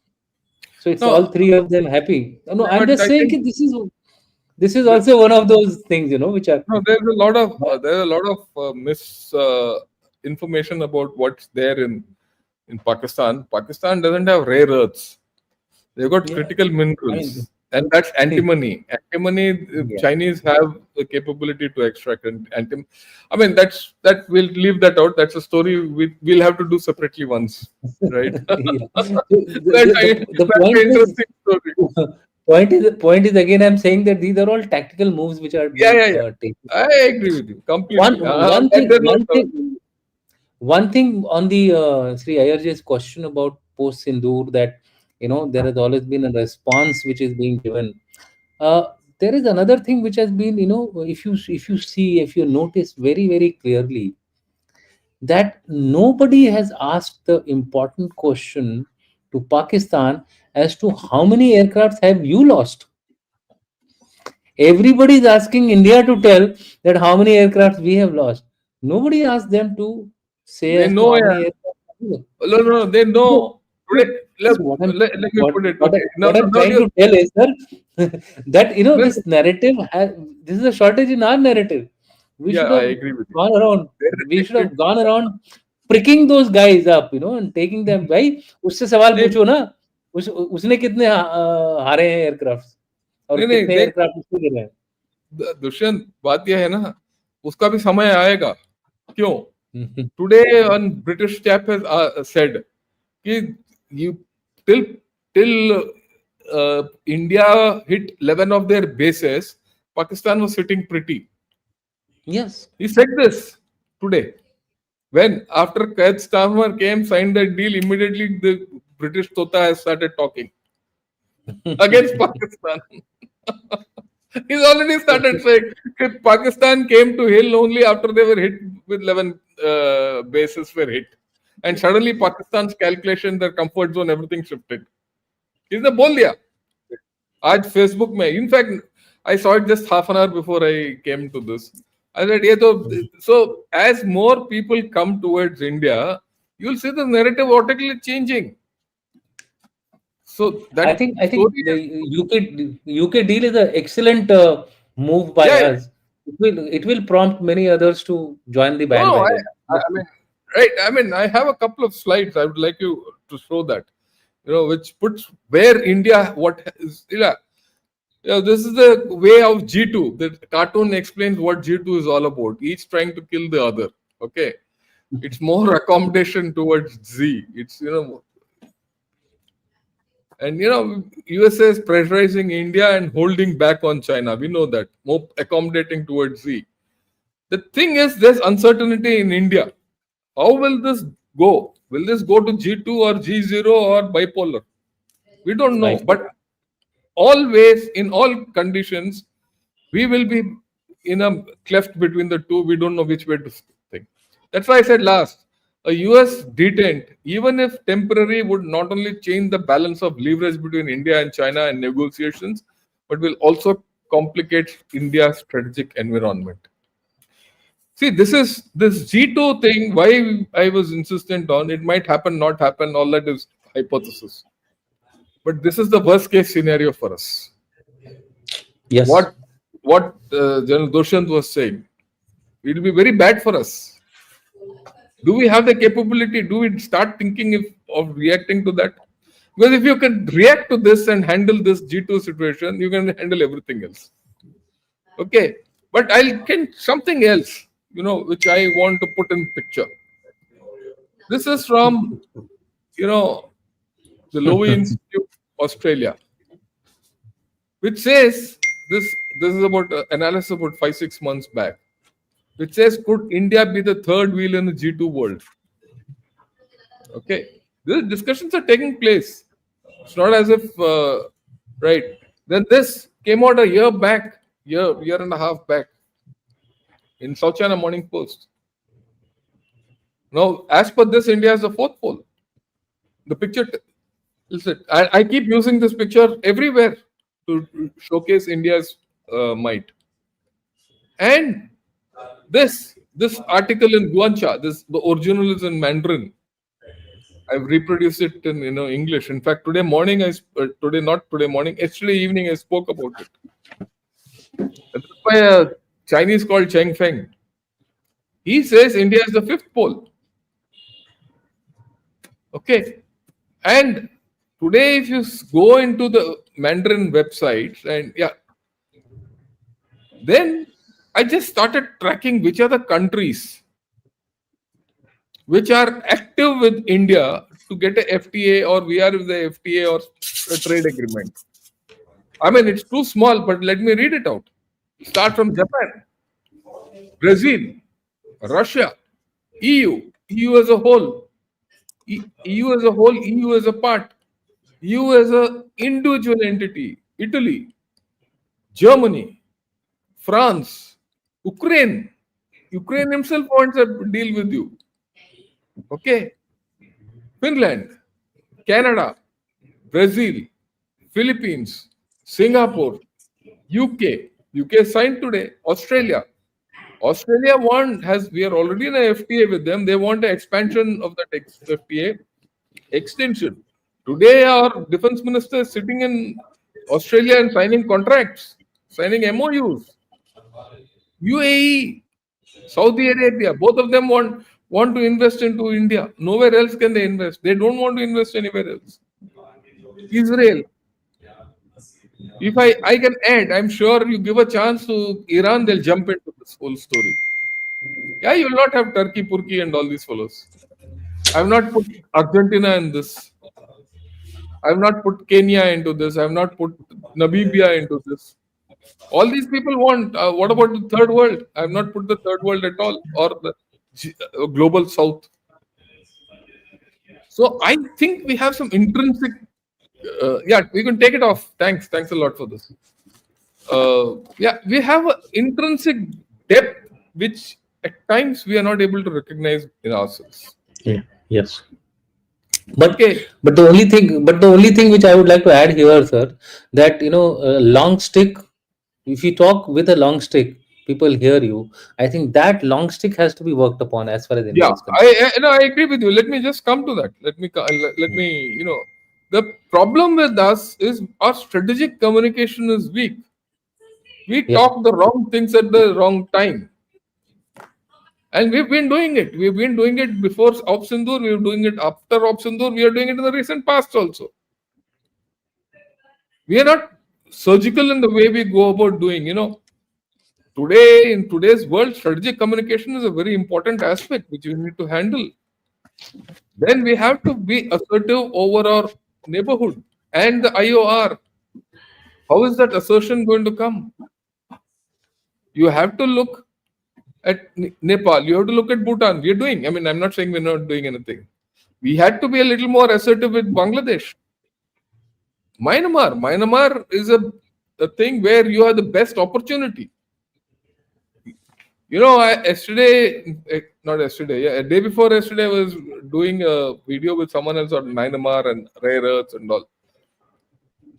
So it's all No, three of them happy. No, I'm but just I saying think that this is also one of those things, which are. no, there's a lot of mis information about what's there in Pakistan. Pakistan doesn't have rare earths. They've got Yeah, critical I mean, minerals, and that's antimony. Antimony, yeah. Chinese have the capability to extract antimony. I mean, that we'll leave that out. That's a story we'll have to do separately once, right? Yeah. So That's the that's an interesting story. point is again, I'm saying that these are all tactical moves which are Yeah, being yeah, yeah. taken. I agree with you One completely. one That thing does not one cover. thing one thing on the Sri Ayer's question about post Sindoor, that there has always been a response which is being given. Uh, there is another thing which has been, if you notice very very clearly, that nobody has asked the important question to Pakistan as to how many aircrafts have you lost. Everybody is asking India to tell that how many aircrafts we have lost. Nobody asked them to say They as to know, how yeah. many aircrafts have you lost. No, no, no. They So, know. so, Today, so what I'm let me put it. Okay. No, what no, I'm no. trying to tell is, sir, that No, this narrative this is a shortage in our narrative. We yeah, should I have agree with you. gone around. Their We should have narrative. gone around pricking those guys up, and taking them. भाई उससे सवाल नहीं पूछो ना, उसने कितने हारे हैं एयरक्राफ्ट, और नहीं कितने देख एयरक्राफ्ट उसको गिरे हैं. दुष्यंत, बात यह है ना, उसका भी समय आएगा. क्यों? Today, one British chap has said कि you till India hit 11 of their bases, Pakistan was sitting pretty. Yes. He said this today. When after Keith Starmer came, signed that deal, immediately the British Tota has started talking against Pakistan. He's already started saying that Pakistan came to hill only after they were hit with 11 bases were hit. And suddenly Pakistan's calculation, their comfort zone, everything shifted. He's the बोल दिया. आज Facebook में, in fact, I saw it just half an hour before I came to this. I said, ये तो, so as more people come towards India, you'll see the narrative automatically changing. So that I think story the UK deal is an excellent move by Yeah. us. It will prompt many others to join the No, bandwagon. I mean, right. I mean, I have a couple of slides. I would like you to show that, which puts where India, what is, this is the way of G2. The cartoon explains what G2 is all about. Each trying to kill the other. Okay. It's more accommodation towards Z. It's, and USA is pressurizing India and holding back on China. We know that. More accommodating towards Z. The thing is, there's uncertainty in India. How will this go? Will this go to G2 or G0 or bipolar? We don't know. Right. But always, in all conditions, we will be in a cleft between the two. We don't know which way to think. That's why I said last, a US detent, even if temporary, would not only change the balance of leverage between India and China and negotiations, but will also complicate India's strategic environment. See, this G2 thing, why I was insistent on, it might happen, not happen, all that is hypothesis. But this is the worst case scenario for us. Yes. What General Dushyant was saying, it will be very bad for us. Do we have the capability? Do we start thinking of reacting to that? Because if you can react to this and handle this G2 situation, you can handle everything else. Okay, but I'll get something else, which I want to put in picture. This is from, the Lowy Institute, Australia, which says this is about analysis about 5-6 months back, which says, could India be the third wheel in the G2 world? Okay, these discussions are taking place. It's not as if, right. Then this came out a year and a half back in South China Morning Post. Now, as per this, India is the fourth pole. The picture, listen, I keep using this picture everywhere to showcase India's might. And this article in Guancha, the original is in Mandarin. I've reproduced it in English. In fact, yesterday evening I spoke about it. That's by a Chinese called Cheng Feng. He says India is the fifth pole. Okay, and today if you go into the Mandarin websites and then I just started tracking which are the countries which are active with India to get a FTA, or we are with the FTA or a trade agreement. I mean, it's too small, but let me read it out. Start from Japan, Brazil, Russia, EU as a whole, EU as a whole, EU as a part, EU as an individual entity, Italy, Germany, France, Ukraine. Ukraine himself wants a deal with you. Okay. Finland, Canada, Brazil, Philippines, Singapore, UK. UK signed today. Australia we are already in a FTA with them. They want an expansion of that FTA extension. Today, our defense minister is sitting in Australia and signing contracts, signing MOUs. UAE, Saudi Arabia, both of them want to invest into India. Nowhere else can they invest. They don't want to invest anywhere else. Israel. If I can add, I'm sure you give a chance to Iran, they'll jump into this whole story. Yeah, you will not have Turkey, Purki, and all these fellows. I've not put Argentina in this. I've not put Kenya into this. I've not put Namibia into this. All these people want. What about the third world? I've not put the third world at all, or the global south. So I think we have some intrinsic. We can take it off. Thanks a lot for this. Yeah, we have an intrinsic depth which at times we are not able to recognize in ourselves. Yeah. Yes. But Okay. but the only thing which I would like to add here, sir, that a long stick. If you talk with a long stick, people hear you. I think that long stick has to be worked upon as far as India Yeah, is concerned. no, I agree with you. Let me just come to that. Let me, the problem with us is our strategic communication is weak. We Yeah. talk the wrong things at the wrong time. And we've been doing it. We've been doing it before Op Sindoor. We were doing it after Op Sindoor. We are doing it in the recent past also. We are not surgical in the way we go about doing. Today, in today's world, strategic communication is a very important aspect which we need to handle. Then we have to be assertive over our neighborhood and the IOR. How is that assertion going to come? You have to look at Nepal. You have to look at Bhutan. We are doing. I mean, I'm not saying we're not doing anything. We had to be a little more assertive with Bangladesh. Myanmar is a thing where you have the best opportunity. Not yesterday, yeah, a day before yesterday, I was doing a video with someone else on Myanmar and rare earths and all.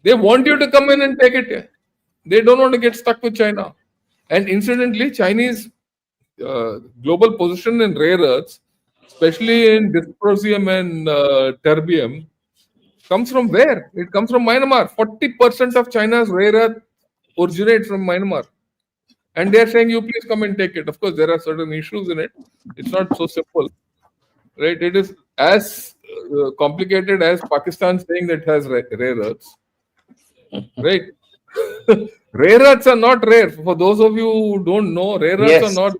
They want you to come in and take it. Yeah. They don't want to get stuck with China. And incidentally, Chinese global position in rare earths, especially in dysprosium and terbium, comes from where? It comes from Myanmar. 40% of China's rare earth originates from Myanmar. And they're saying, you please come and take it. Of course, there are certain issues in it. It's not so simple, right? It is as complicated as Pakistan saying that it has rare earths, right? Rare earths are not rare. For those of you who don't know, rare earths are Yes. not.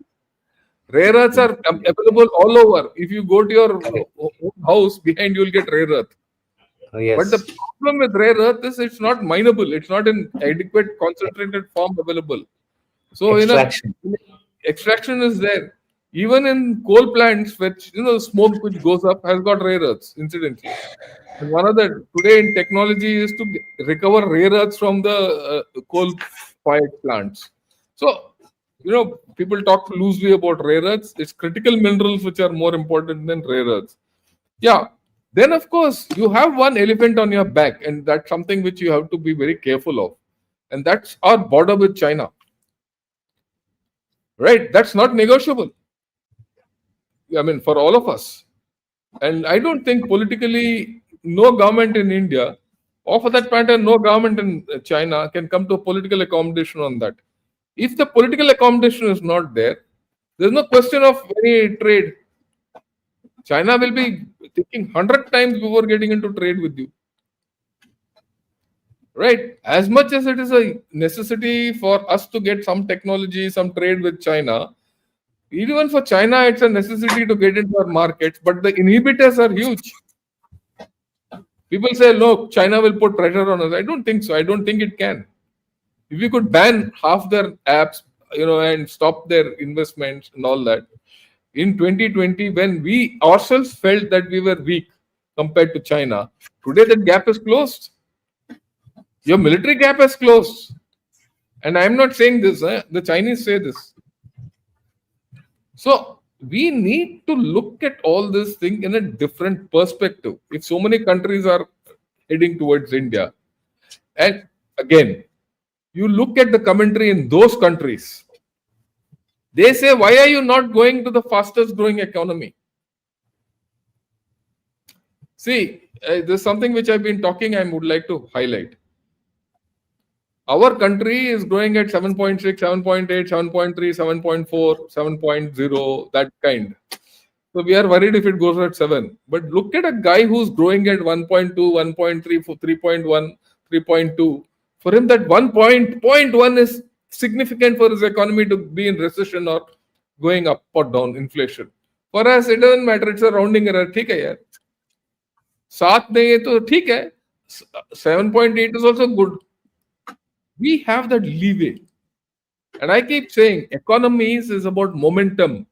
Rare earths are available all over. If you go to your Correct. own house, behind you will get rare earth. But the Yes. problem with rare earth is it's not mineable. It's not in adequate concentrated form available. So Extraction. extraction is there. Even in coal plants, which smoke which goes up has got rare earths, incidentally. And one of the today in technology is to recover rare earths from the coal-fired plants. So people talk loosely about rare earths. It's critical minerals which are more important than rare earths. Yeah. Then of course you have one elephant on your back, and that's something which you have to be very careful of, and that's our border with China. Right? That's not negotiable. I mean, for all of us. And I don't think politically, no government in India, or for that matter, no government in China can come to a political accommodation on that. If the political accommodation is not there, there's no question of any trade. China will be thinking 100 times before getting into trade with you. Right? As much as it is a necessity for us to get some technology, some trade with China, even for China, it's a necessity to get into our markets, but the inhibitors are huge. People say, look, China will put pressure on us. I don't think so. I don't think it can. If you could ban half their apps, and stop their investments and all that, in 2020, when we ourselves felt that we were weak compared to China, today that gap is closed. Your military gap has closed. And I'm not saying this, the Chinese say this. So we need to look at all this thing in a different perspective. If so many countries are heading towards India, and again, you look at the commentary in those countries, they say, why are you not going to the fastest growing economy? See, there's something which I've been talking, I would like to highlight. Our country is growing at 7.6, 7.8, 7.3, 7.4, 7.0, that kind. So we are worried if it goes at 7. But look at a guy who's growing at 1.2, 1.3, 3.1, 3.2. For him, that 1.1 is significant for his economy to be in recession or going up or down, inflation. For us, it doesn't matter. It's a rounding error. ठीक है यार. 7 नहीं है तो ठीक है. 7.8 is also good. We have that leeway. And I keep saying, economies is about momentum.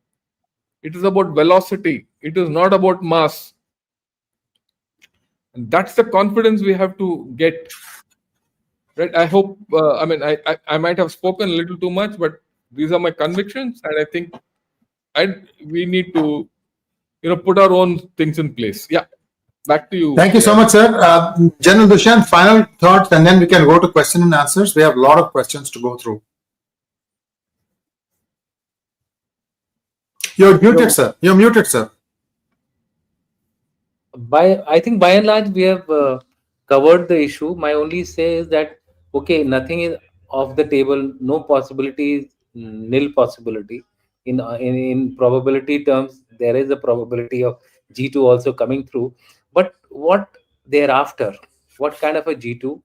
It is about velocity. It is not about mass. And that's the confidence we have to get. Right? I hope. I mean, I might have spoken a little too much, but these are my convictions, and I think we need to put our own things in place. Yeah. Back to you. Thank you so much, sir. General Dushyant, final thoughts, and then we can go to question and answers. We have a lot of questions to go through. You're muted, sir. You're muted, sir. I think by and large we have covered the issue. My only say is that okay, nothing is off the table. No possibility is nil possibility. In probability terms, there is a probability of G2 also coming through. But what thereafter? What kind of a G2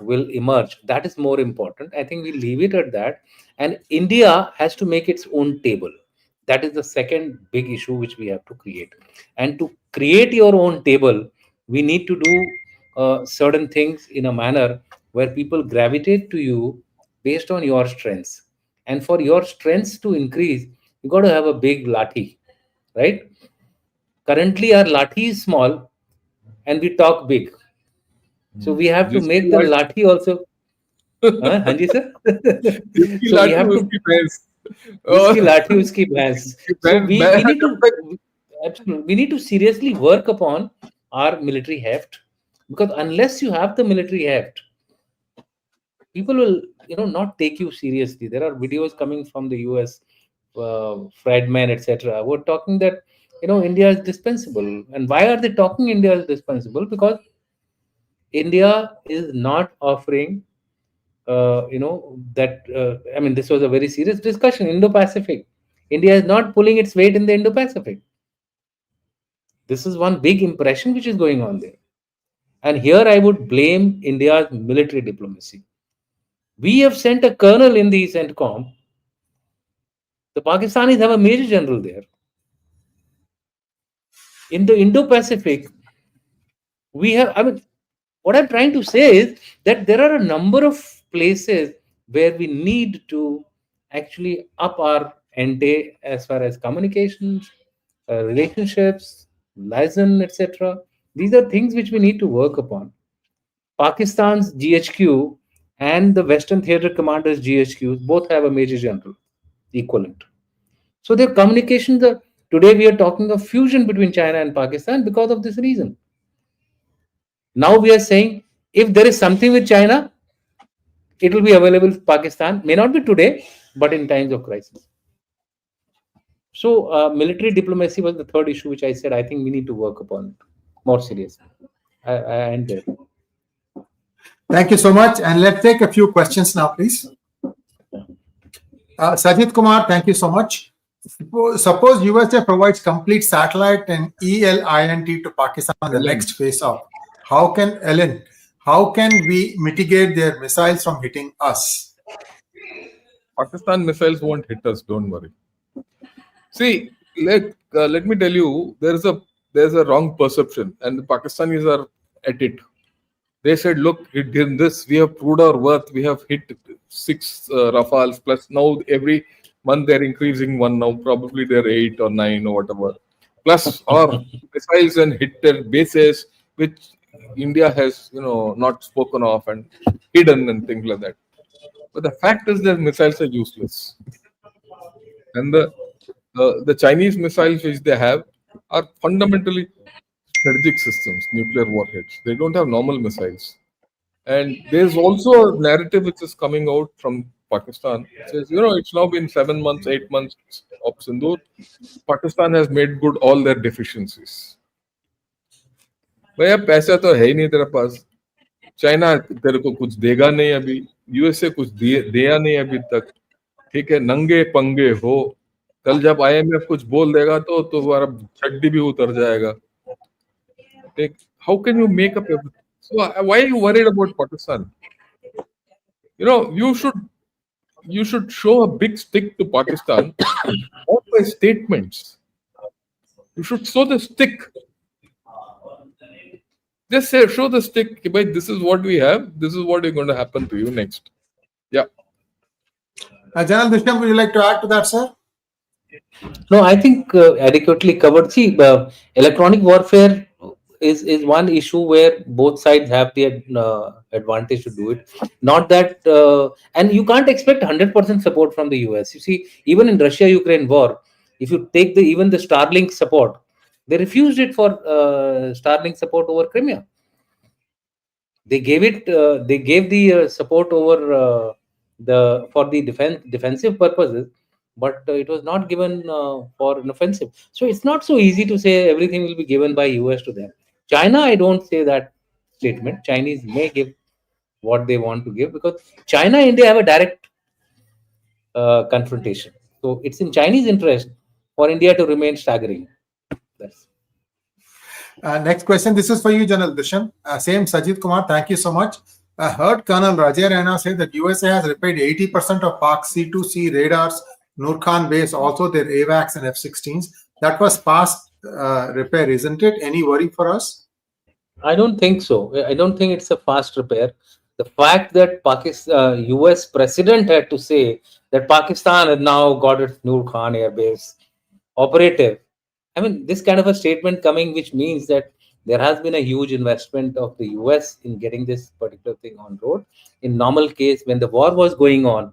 will emerge? That is more important. I think we leave it at that. And India has to make its own table. That is the second big issue which we have to create. And to create your own table, we need to do certain things in a manner where people gravitate to you based on your strengths. And for your strengths to increase, you got to have a big lathi, right? Currently, our lathi is small and we talk big. So we have to make the lathi also. Hanji sir. So we have to. Uski lathi, uski bhais. So we need to seriously work upon our military heft, because unless you have the military heft, people will not take you seriously. There are videos coming from the US, Friedman, etc. We're talking that India is dispensable. And why are they talking India is dispensable? Because India is not offering I mean, this was a very serious discussion. Indo-Pacific, India is not pulling its weight in the Indo-Pacific. This is one big impression which is going on there. And here I would blame India's military diplomacy. We have sent a colonel in the CENTCOM. The Pakistanis have a major general there. In the Indo-Pacific, we have, I mean, what I'm trying to say is that there are a number of places where we need to actually up our ante as far as communications, relationships, liaison, etc. These are things which we need to work upon. Pakistan's GHQ and the Western Theatre Commanders GHQs both have a major general equivalent. So their communications are, today we are talking of fusion between China and Pakistan because of this reason. Now we are saying if there is something with China, it will be available in Pakistan. May not be today, but in times of crisis. So military diplomacy was the third issue which I said I think we need to work upon more seriously. I end there. Thank you so much. And let's take a few questions now, please. Sajid Kumar, thank you so much. Suppose USA provides complete satellite and ELINT to Pakistan in the next phase of how can we mitigate their missiles from hitting us? Pakistan missiles won't hit us, don't worry. See, let me tell you, there's a wrong perception, and the Pakistanis are at it. They said, look, in this, we have proved our worth. We have hit 6 Rafales, plus now every month they're increasing one. Now probably they're 8 or 9 or whatever. Plus our missiles and hit their bases, which India has, not spoken of and hidden and things like that. But the fact is that missiles are useless. And the Chinese missiles which they have are fundamentally strategic systems, nuclear warheads. They don't have normal missiles. And there's also a narrative which is coming out from Pakistan. It says, it's now been 7 months, 8 months of Sindoor. Pakistan has made good all their deficiencies. भैया पैसा तो है ही नहीं तेरे पास, China तेरे को कुछ देगा नहीं अभी, यूएसए कुछ दिया नहीं अभी तक, ठीक है, नंगे पंगे हो, कल जब आईएमएफ कुछ बोल देगा तो तुम्हारा चड्डी भी उतर जाएगा. How can you make up everything? So why are you worried about Pakistan? You should show a big stick to Pakistan, not by statements. You should show the stick. Just say, show the stick. This is what we have. This is what is going to happen to you next. Yeah. General Dushyant, would you like to add to that, sir? No, I think adequately covered. See, electronic warfare is one issue where both sides have the advantage to do it. Not that, and you can't expect 100% support from the US. You see, even in Russia-Ukraine war, if you take even the Starlink support, they refused it for Starlink support over Crimea. They gave it. They gave the support over the for the defensive purposes, but it was not given for an offensive. So it's not so easy to say everything will be given by US to them. China, I don't say that statement. Chinese may give what they want to give, because China and India have a direct confrontation. So it's in Chinese interest for India to remain staggering. That's Next question. This is for you, General Dushyant. Same Sajid Kumar. Thank you so much. I heard Colonel Rajay Raina say that USA has repaired 80% of Pak C2C radars, Nurkhan base, also their AVACs and F-16s. That was past repair, isn't it? Any worry for us? I don't think so. I don't think it's a fast repair. The fact that Pakistan, US president had to say that Pakistan has now got its Noor Khan air base operative. I mean, this kind of a statement coming, which means that there has been a huge investment of the US in getting this particular thing on road. In normal case, when the war was going on,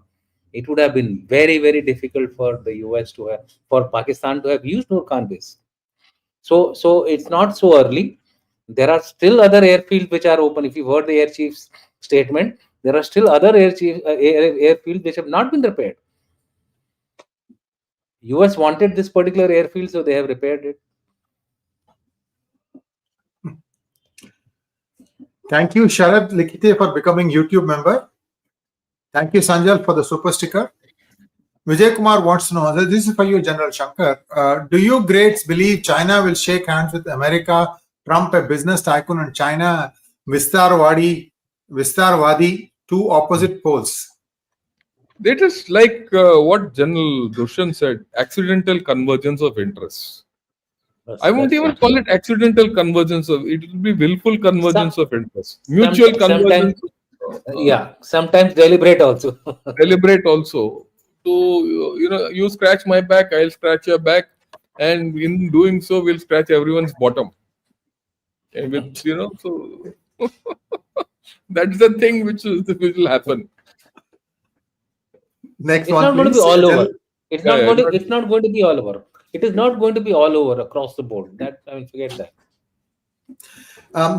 it would have been very, very difficult for the US to have, for Pakistan to have used Noor Khan base. So it's not so early. There are still other airfields which are open. If you've heard the air chief's statement, there are still other airfields which have not been repaired. US wanted this particular airfield, so they have repaired it. Thank you, Sharad Likite, for becoming YouTube member. Thank you, Sanjal, for the super sticker. Vijay Kumar wants to know, this is for you, General Shankar. Do you greats believe China will shake hands with America, Trump a business tycoon, and China Vistarwadi, two opposite poles? It is like what General Dushyant said, accidental convergence of interests. I won't even call it accidental convergence of, it will be willful convergence of interests. Mutual convergence. Sometimes deliberate also. Deliberate also. So, you scratch my back, I'll scratch your back. And in doing so, we'll scratch everyone's bottom. And with, so that's the thing which will happen. Next it's one, not please. going to be all over. It's not going to be all over. It is not going to be all over across the board. That I mean, forget that.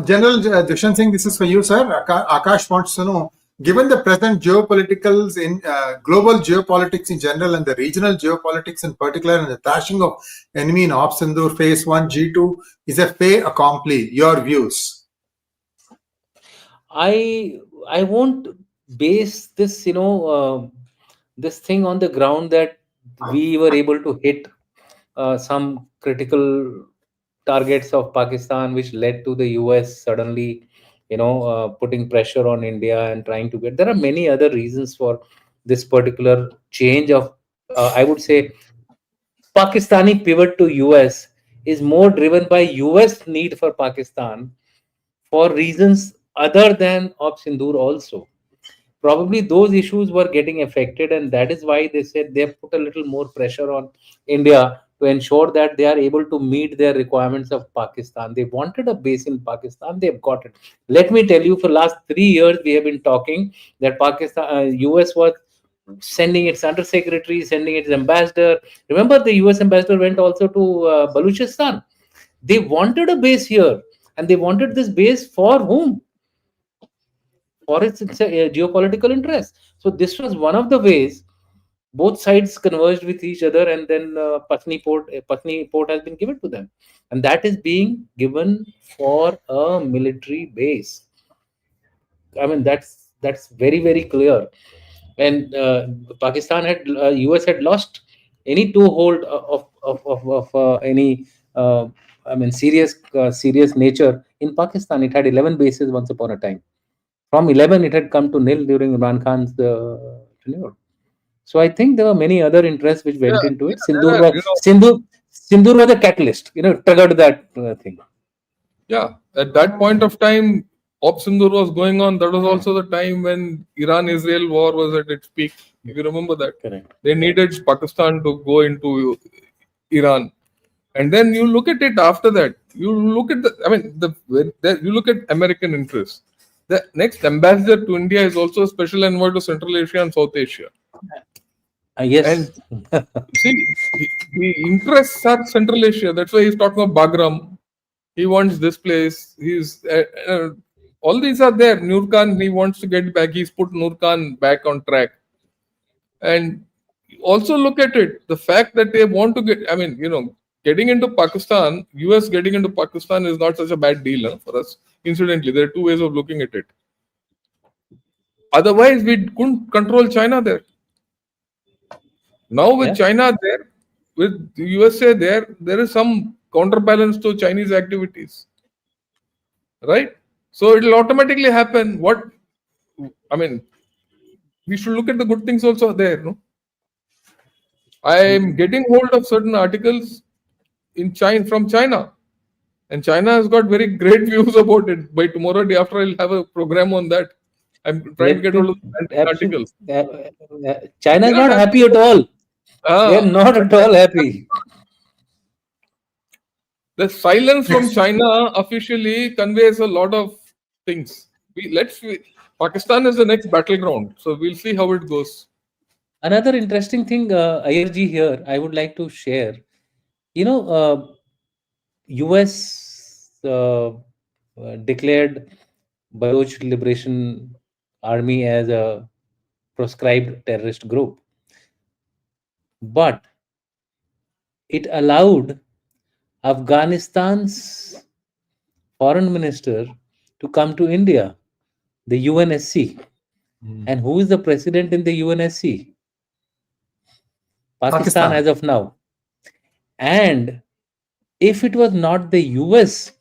General Dushyant Singh, this is for you, sir. Akash wants to know, given the present geopoliticals in global geopolitics in general and the regional geopolitics in particular, and the thrashing of enemy in Op Sindoor Phase 1, G2 is a fait accompli. Your views? I won't base this, this thing on the ground that we were able to hit some critical targets of Pakistan, which led to the US suddenly, putting pressure on India and trying to get. There are many other reasons for this particular change of, I would say, Pakistani pivot to US is more driven by US need for Pakistan for reasons other than Op Sindoor also. Probably those issues were getting affected, and that is why they said they have put a little more pressure on India to ensure that they are able to meet their requirements of Pakistan. They wanted a base in Pakistan, they've got it. Let me tell you, for last 3 years we have been talking that Pakistan, US was sending its undersecretary, sending its ambassador. Remember, the US ambassador went also to Baluchistan. They wanted a base here, and they wanted this base for whom? For its geopolitical interest. So this was one of the ways both sides converged with each other, and then Patni Port has been given to them, and that is being given for a military base. I mean, that's very, very clear. And Pakistan had US had lost any toehold of any serious nature in Pakistan. It had 11 bases once upon a time. From 11, it had come to nil during Imran Khan's tenure. So I think there were many other interests which went into it. Sindoor was a catalyst, triggered that thing. Yeah, at that point of time, Op Sindoor was going on. That was also the time when Iran-Israel war was at its peak. If you remember that. Correct. They needed Pakistan to go into Iran. And then you look at it after that. you look at you look at American interests. The next ambassador to India is also a special envoy to Central Asia and South Asia. Yes. And see, the interests are Central Asia. That's why he's talking of Bagram. He wants this place. He's all these are there. Nurkan, he wants to get back. He's put Nurkan back on track. And also look at it. The fact that they want to get, getting into Pakistan, US getting into Pakistan is not such a bad deal for us. Incidentally, there are two ways of looking at it. Otherwise, we couldn't control China there. Now with China there, with the USA there is some counterbalance to Chinese activities, right? So it will automatically happen. We should look at the good things also there. No, I am getting hold of certain articles in China from China, and China has got very great views about it. By tomorrow day after, I'll have a program on that. I'm trying to get hold of articles. China is not happy at all. They are not at all happy. The silence from China officially conveys a lot of things. Pakistan is the next battleground, so we'll see how it goes. Another interesting thing, IRG here, I would like to share. US declared Baloch Liberation Army as a proscribed terrorist group, but it allowed Afghanistan's foreign minister to come to India, the UNSC. And who is the president in the UNSC? Pakistan as of now. And if it was not the US,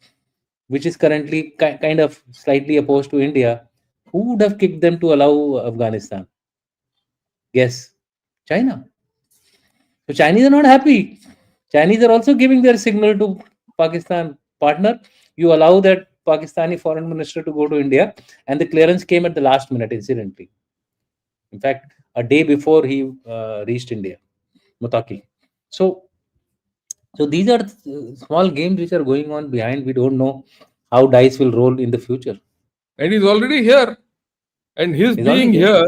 which is currently kind of slightly opposed to India, who would have kicked them to allow Afghanistan? Guess. China. So Chinese are not happy. Chinese are also giving their signal to Pakistan, partner, you allow that Pakistani foreign minister to go to India, and the clearance came at the last minute, incidentally. In fact, a day before he reached India, Mutaki. So these are small games which are going on behind. We don't know how dice will roll in the future. And he's already here. And his being here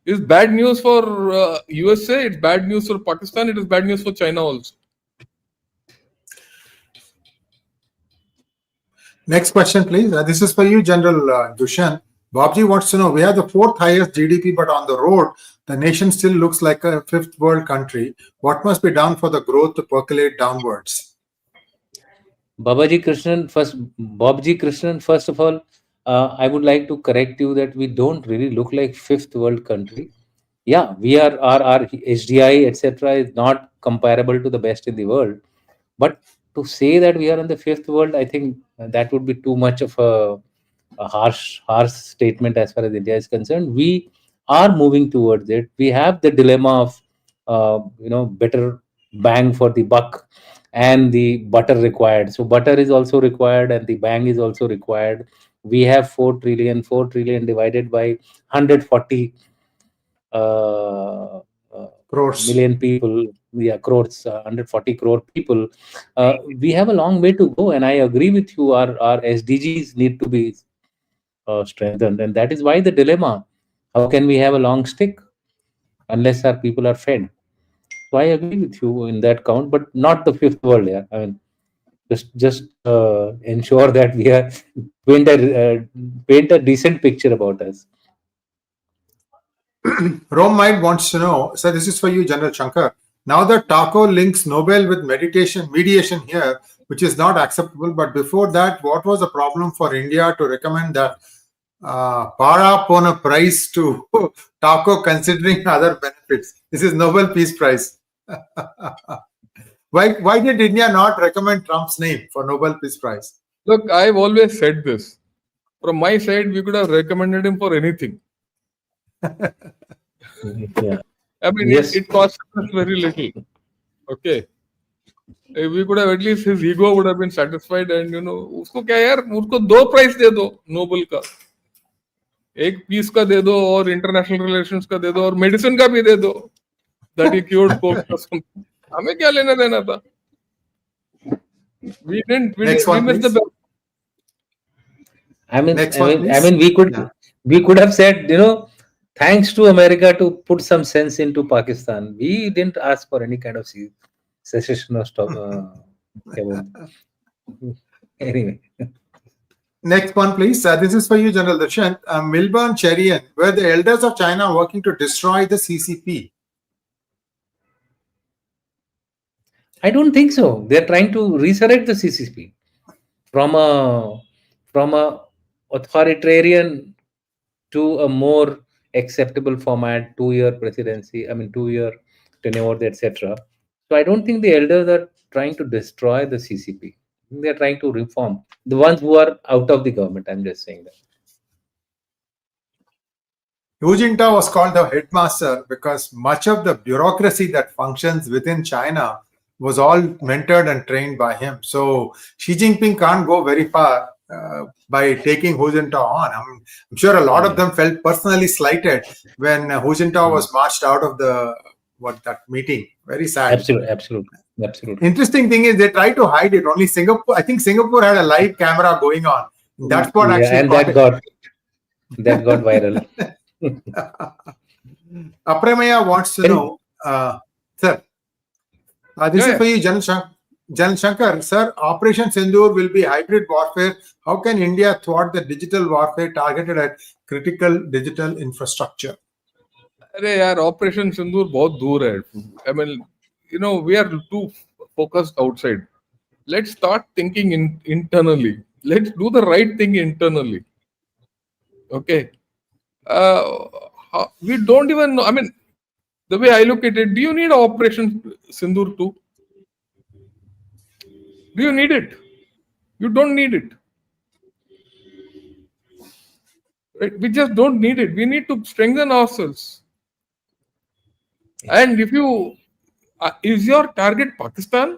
is bad news for USA, it's bad news for Pakistan, it is bad news for China also. Next question, please. This is for you, General Dushyant. Babji wants to know, we have the 4th highest GDP, but on the road, the nation still looks like a 5th world country. What must be done for the growth to percolate downwards? Bobji Krishnan, first of all, I would like to correct you that we don't really look like 5th world country. Yeah, we are, our HDI, etc. is not comparable to the best in the world. But to say that we are in the 5th world, I think that would be too much of a harsh statement as far as India is concerned. We are moving towards it. We have the dilemma of better bang for the buck and the butter required. So butter is also required and the bang is also required. We have 4 trillion divided by 140 crores. Million people. Crores, 140 crore people. We have a long way to go, and I agree with you. Our SDGs need to be strengthened, and that is why the dilemma: how can we have a long stick unless our people are fed? So I agree with you in that count, but not the 5th world. Yeah, I mean, just ensure that we are paint a decent picture about us. Rome Mind wants to know, so this is for you, General Shankar. Now that Taco links Nobel with mediation here, which is not acceptable, but before that, what was the problem for India to recommend that Para Pona prize to Taco considering other benefits? This is Nobel Peace Prize. Why did India not recommend Trump's name for Nobel Peace Prize? Look, I've always said this. From my side, we could have recommended him for anything. Yeah. I mean, yes. It cost us very little. Okay. If we could have, at least his ego would have been satisfied, and उसको क्या यार, उसको 2 prize दे दो Nobel का, एक piece का दे दो और इंटरनेशनल रिलेशंस का दे दो और मेडिसिन का भी दे दो, that he cured COVID or something. हमें क्या लेना देना था? We didn't. Next We one, missed the please. best. Next one, please. Yeah. We could have said, thanks to America to put some sense into Pakistan. We didn't ask for any kind of secession or stop. क्या बोलते- anyway, Next one, please. This is for you, General Dushyant. Milburn Cherian, were the elders of China working to destroy the CCP? I don't think so. They're trying to resurrect the CCP from a authoritarian to a more acceptable format, 2 year presidency, I mean 2 year tenure, etc. So I don't think the elders are trying to destroy the CCP. They're trying to reform the ones who are out of the government. I'm just saying that. Hu Jintao was called the headmaster because much of the bureaucracy that functions within China was all mentored and trained by him. So Xi Jinping can't go very far by taking Hu Jintao on. I'm sure a lot of them felt personally slighted when Hu Jintao was marched out of that meeting. Very sad. Absolutely. Interesting thing is they try to hide it. Only Singapore, I think Singapore had a live camera going on. That's what actually and that got viral. Apramaya wants to know, sir, this is for you, Jan Shankar. Sir, Operation Sindoor will be hybrid warfare. How can India thwart the digital warfare targeted at critical digital infrastructure? अरे यार operation सिंदूर बहुत दूर है. I mean, we are too focused outside. Let's start thinking internally. Let's do the right thing internally. Okay. We don't even know. I mean, the way I look at it, do you need Operation Sindoor too? Do you need it? You don't need it. Right? We just don't need it. We need to strengthen ourselves. And if you is your target Pakistan,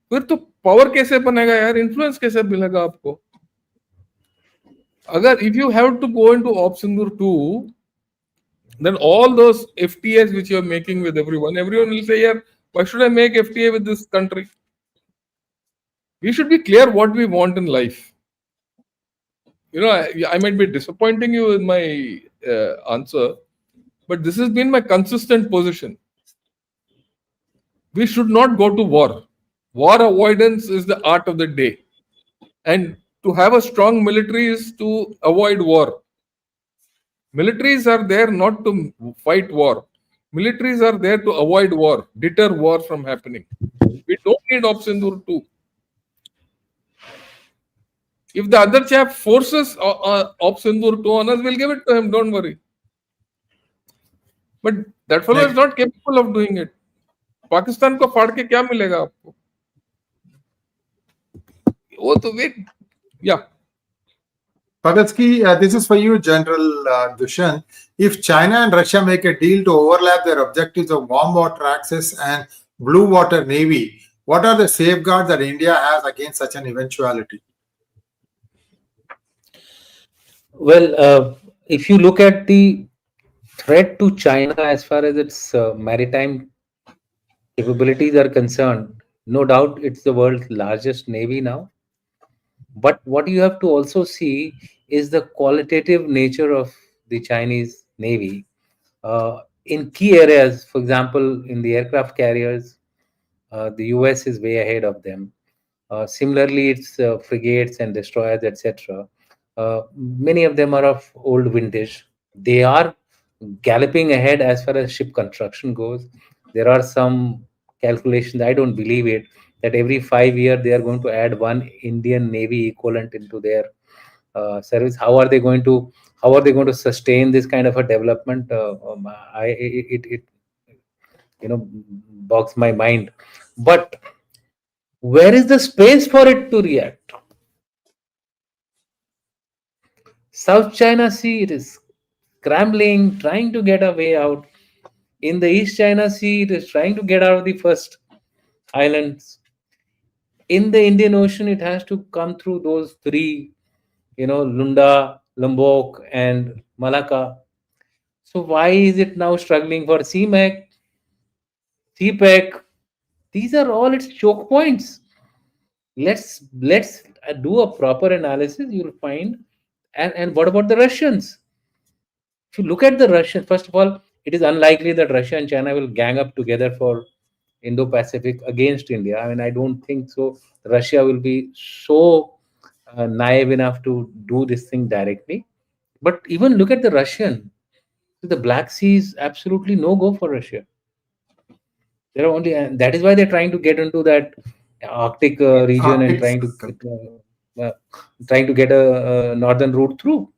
फिर तो power कैसे बनेगा यार? Influence कैसे मिलेगा आपको? अगर if you have to go into Op Sindoor 2, then all those FTAs which you are making with everyone will say, yeah, why should I make FTA with this country? We should be clear what we want in life. I might be disappointing you with my answer, but this has been my consistent position. We should not go to war. War avoidance is the art of the day. And to have a strong military is to avoid war. Militaries are there not to fight war. Militaries are there to avoid war, deter war from happening. We don't need Op Sindoor 2. If the other chap forces Op Sindoor 2 on us, we'll give it to him, don't worry. But that fellow is not capable of doing it. Pakistan को फाड़ के क्या मिलेगा आपको? वो तो wait. Yeah. Pagatsky, this is for you, General Dushyant. If China and Russia make a deal to overlap their objectives of warm water access and blue water navy, what are the safeguards that India has against such an eventuality? Well, if you look at the threat to China as far as its maritime capabilities are concerned, no doubt it's the world's largest navy now. But what you have to also see is the qualitative nature of the Chinese navy. In key areas, for example, in the aircraft carriers, the US is way ahead of them. Similarly, it's frigates and destroyers, etc. Many of them are of old vintage. They are galloping ahead as far as ship construction goes. There are some calculations, I don't believe it, that every 5 years they are going to add one Indian Navy equivalent into their service. How are they going to sustain this kind of a development? It bogs my mind. But where is the space for it to react? South China Sea, it is scrambling, trying to get a way out. In the East China Sea, it is trying to get out of the first islands. In the Indian Ocean, it has to come through those three, Lunda, Lombok, and Malacca. So why is it now struggling for CMAC, CPEC? These are all its choke points. let's do a proper analysis. You'll find, and what about the Russians? If you look at the Russians, first of all, it is unlikely that Russia and China will gang up together for Indo-Pacific against India. I mean, I don't think so. Russia will be so naive enough to do this thing directly. But even look at the Russian. The Black Sea is absolutely no go for Russia. There are only, and that is why they're trying to get into that Arctic region and Arctic Circle. trying to get a northern route through.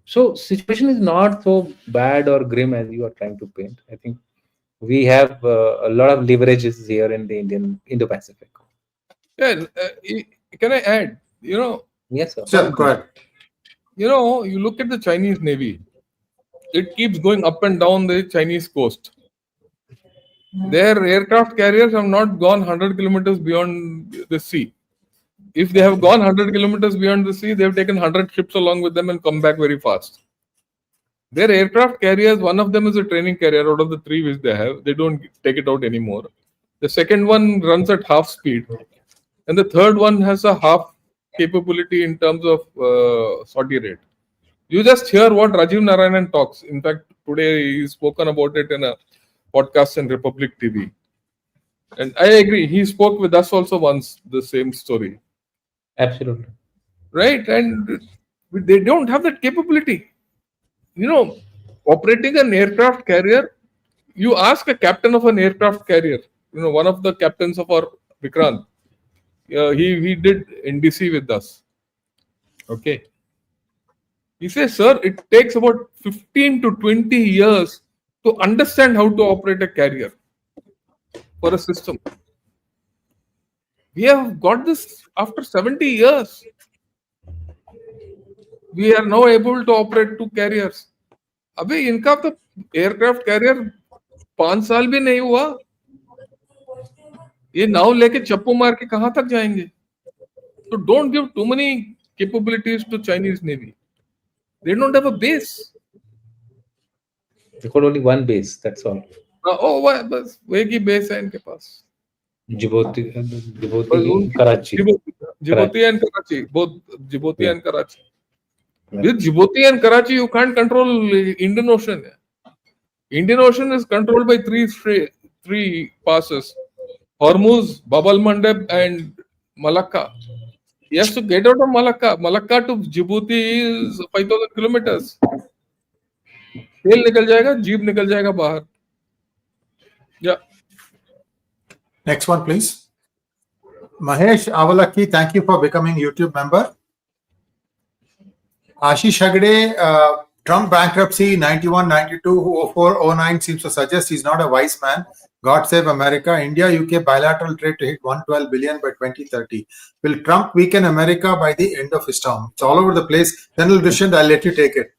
So situation is not so bad or grim as you are trying to paint. I think we have a lot of leverages here in the Indo-Pacific. Yeah, can I add? Yes, sir. Sure, go ahead. You look at the Chinese Navy. It keeps going up and down the Chinese coast. Their aircraft carriers have not gone 100 kilometers beyond the sea. If they have gone 100 kilometers beyond the sea, they have taken 100 ships along with them and come back very fast. Their aircraft carriers, one of them is a training carrier out of the three which they have. They don't take it out anymore. The second one runs at half speed. And the third one has a half capability in terms of sortie rate. You just hear what Rajiv Narayanan talks. In fact, today he's spoken about it in a podcast in Republic TV. And I agree. He spoke with us also once, the same story. Absolutely. Right? And they don't have that capability. Operating an aircraft carrier, you ask a captain of an aircraft carrier, one of the captains of our Vikrant, he did NDC with us. Okay. He says, sir, it takes about 15 to 20 years to understand how to operate a carrier for a system. We have got this after 70 years. We are now able to operate two carriers. अबे इनका तो aircraft carrier 5 साल भी नहीं हुआ, ये नाव लेके चप्पू मार के कहां तक जाएंगे? So don't give too many capabilities to Chinese Navy. They don't have a base. They got only one base. That's all. बस वही की बेस है इनके पास. Djibouti, Karachi. Djibouti and Karachi, both Djibouti and Karachi. With Djibouti and Karachi, you can't control Indian Ocean. Indian Ocean is controlled by three passes: Hormuz, Bab al Mandeb, and Malacca. He has to get out of Malacca. Malacca to Djibouti is 5,000 kilometers. तेल निकल जाएगा, jeep निकल जाएगा बाहर. Yeah. Next one, please. Mahesh Avalaki, thank you for becoming YouTube member. Ashish Hagde, Trump bankruptcy 91, 92, 04, 09 seems to suggest he's not a wise man. God save America. India, UK bilateral trade to hit 112 billion by 2030. Will Trump weaken America by the end of his term? It's all over the place. General Dushyant, I'll let you take it.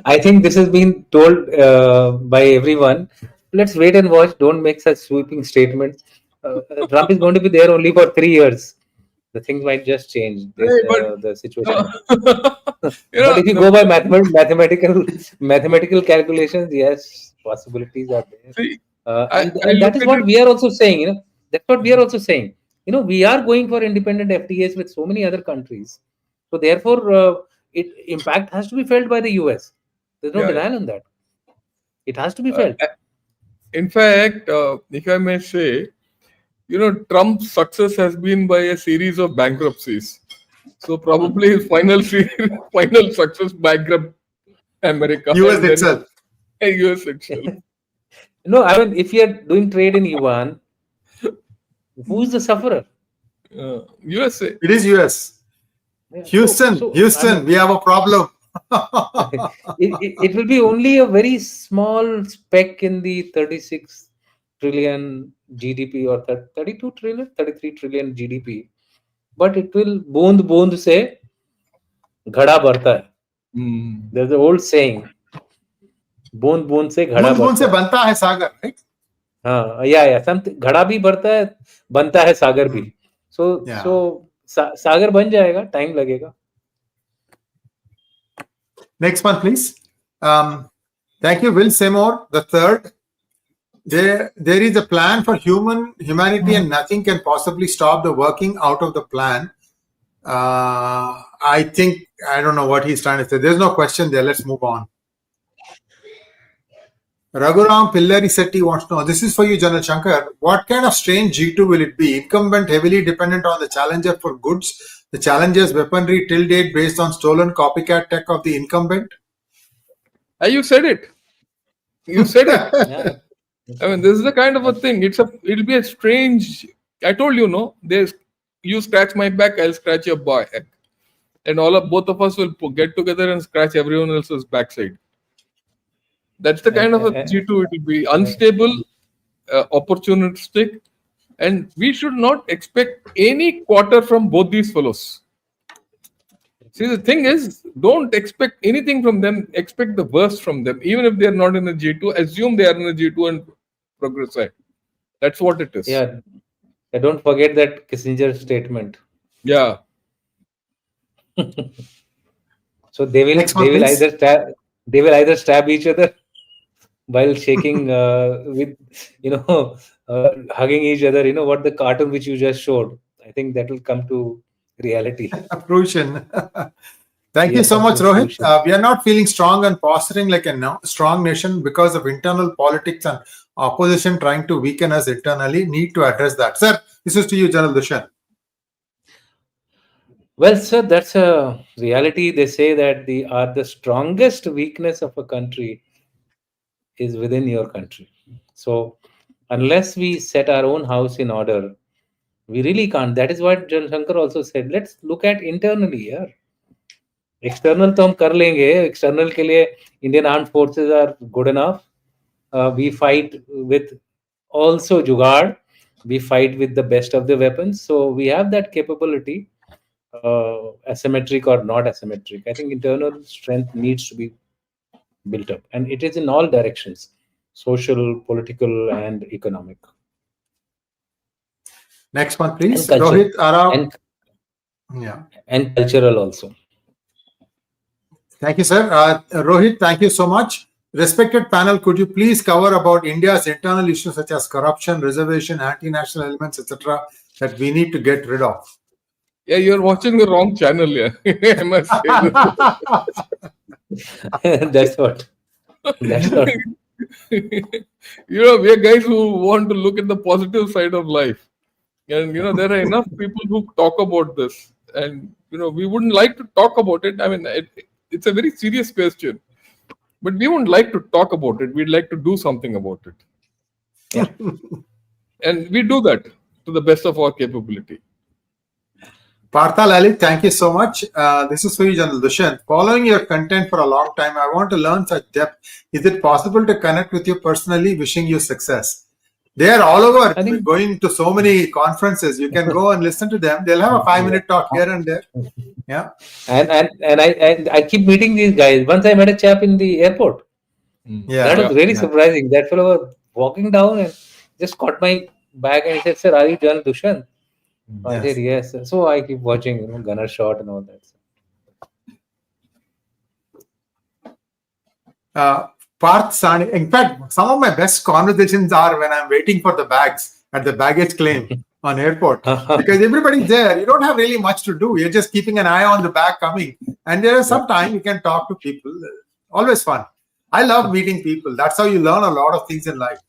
I think this has been told by everyone. Let's wait and watch. Don't make such sweeping statements. Trump is going to be there only for 3 years. The things might just change. The situation. But if you go by mathematical calculations, yes, possibilities are there. See, and that is what we are also saying. That's what we are also saying. We are going for independent FTAs with so many other countries. So therefore, impact has to be felt by the US. There's no denial on that. It has to be felt. In fact, if I may say, Trump's success has been by a series of bankruptcies. So probably his final success bankrupt America. US itself. US itself. No, I mean, if you are doing trade in yuan, who is the sufferer? USA. It is US. Yeah. Houston, we have a problem. it will be only a very small speck in the 36 trillion GDP or 32 trillion, 33 trillion GDP. But it will boond se ghada barta hai. There's the old saying. Boond se ghada barta hai. Boond se banta hai sagar, right? Yeah. Something ghada bhi barta hai, banta hai sagar bhi. So सागर बन जाएगा, time लगेगा. Next one, please. Thank you, Will Seymour the third. there is a plan for humanity, and nothing can possibly stop the working out of the plan. I think, I don't know what he's trying to say. There's no question there. Let's move on. Raghuram Pillari Setti wants to know, this is for you, General Shankar. What kind of strange G2 will it be? Incumbent heavily dependent on the challenger for goods, the challenger's weaponry till date based on stolen copycat tech of the incumbent? You said it. You said it. Yeah. I mean, this is the kind of a thing. It'll be a strange. I told you, no. You scratch my back, I'll scratch your back, and both of us will get together and scratch everyone else's backside. That's the kind of a G2 it will be. Unstable, opportunistic, and we should not expect any quarter from both these fellows. See, the thing is, don't expect anything from them. Expect the worst from them. Even if they are not in a G2, assume they are in a G2 and progress ahead. That's what it is. Yeah. Don't forget that Kissinger statement. Yeah. So they will either stab each other while shaking with hugging each other. You know what, the cartoon which you just showed, I think that will come to reality. Fruition. Thank you so much, Rohit. We are not feeling strong and posturing like a strong nation because of internal politics and opposition trying to weaken us internally. Need to address that. Sir, this is to you, General Dushyant. Well, sir, that's a reality. They say that the strongest weakness of a country is within your country. So unless we set our own house in order, we really can't. That is what General Shankar also said. Let's look at internally here. External तो हम कर लेंगे. External के लिए Indian armed forces are good enough. We fight with also jugaad. We fight with the best of the weapons. So we have that capability, asymmetric or not asymmetric. I think internal strength needs to be built up, and it is in all directions: social, political, and economic. Next one, please. And Rohit Ara. And cultural also. Thank you, sir. Rohit, thank you so much. Respected panel, could you please cover about India's internal issues such as corruption, reservation, anti-national elements, etc., that we need to get rid of? Yeah, you're watching the wrong channel. Yeah, I must say. That's what. We are guys who want to look at the positive side of life, and there are enough people who talk about this, and we wouldn't like to talk about it. I mean, it's a very serious question, but we wouldn't like to talk about it. We'd like to do something about it. Yeah. And we do that to the best of our capability. Partha Lalit, thank you so much. This is for you, General Dushyant. Following your content for a long time, I want to learn such depth. Is it possible to connect with you personally? Wishing you success. They are all over. Going to so many conferences. You can go and listen to them. They'll have a 5-minute talk here and there. Yeah. And I keep meeting these guys. Once I met a chap in the airport. Yeah. That was really surprising. That fellow was walking down and just caught my bag and he said, "Sir, are you General Dushyant?" I said, "Yes." So I keep watching, gunner shot and all that. Parth Sani. In fact, some of my best conversations are when I'm waiting for the bags at the baggage claim on airport, because everybody's there. You don't have really much to do. You're just keeping an eye on the bag coming, and there is some time you can talk to people. Always fun. I love meeting people. That's how you learn a lot of things in life.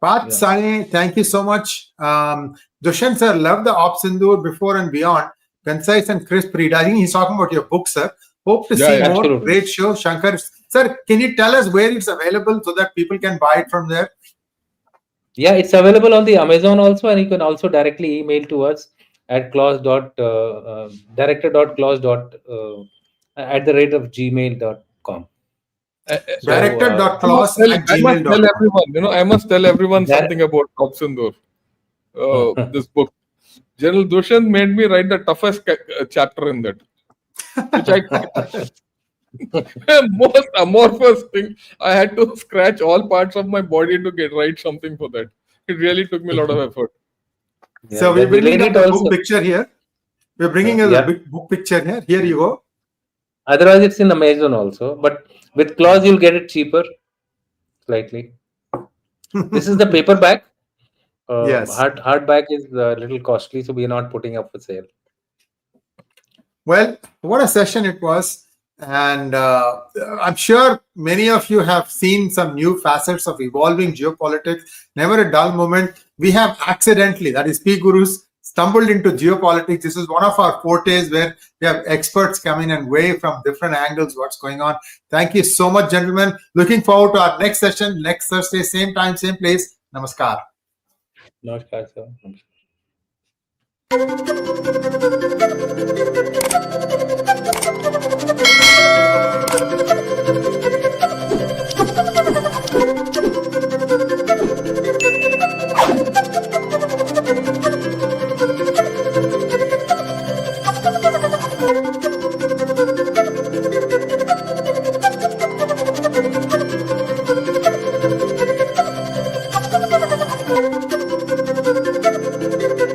Parth Sani, thank you so much. Dushyant sir, love the Op Sindoor before and beyond. Concise and crisp read. I think he's talking about your book, sir. Hope to see more. Absolutely. Great show. Shankar, sir, can you tell us where it's available so that people can buy it from there? Yeah, it's available on the Amazon also, and you can also directly email to us at director.claus@gmail.com. Director.claus@gmail.com. I must tell everyone something about Op Sindoor. This book. General Dushyant made me write the toughest chapter in that. Which most amorphous thing. I had to scratch all parts of my body to write something for that. It really took me a lot of effort. So we're bringing up the book picture here. We're bringing a book picture here. Here you go. Otherwise, it's in Amazon also. But with Claus, you'll get it cheaper, slightly. This is the paperback. Yes. Hardback is a little costly, so we are not putting up for sale. Well, what a session it was. And I'm sure many of you have seen some new facets of evolving geopolitics. Never a dull moment. We have accidentally, that is P Gurus, stumbled into geopolitics. This is one of our fortes where we have experts come in and weigh from different angles what's going on. Thank you so much, gentlemen. Looking forward to our next session next Thursday, same time, same place. Namaskar. Namaskar, sir. Namaskar.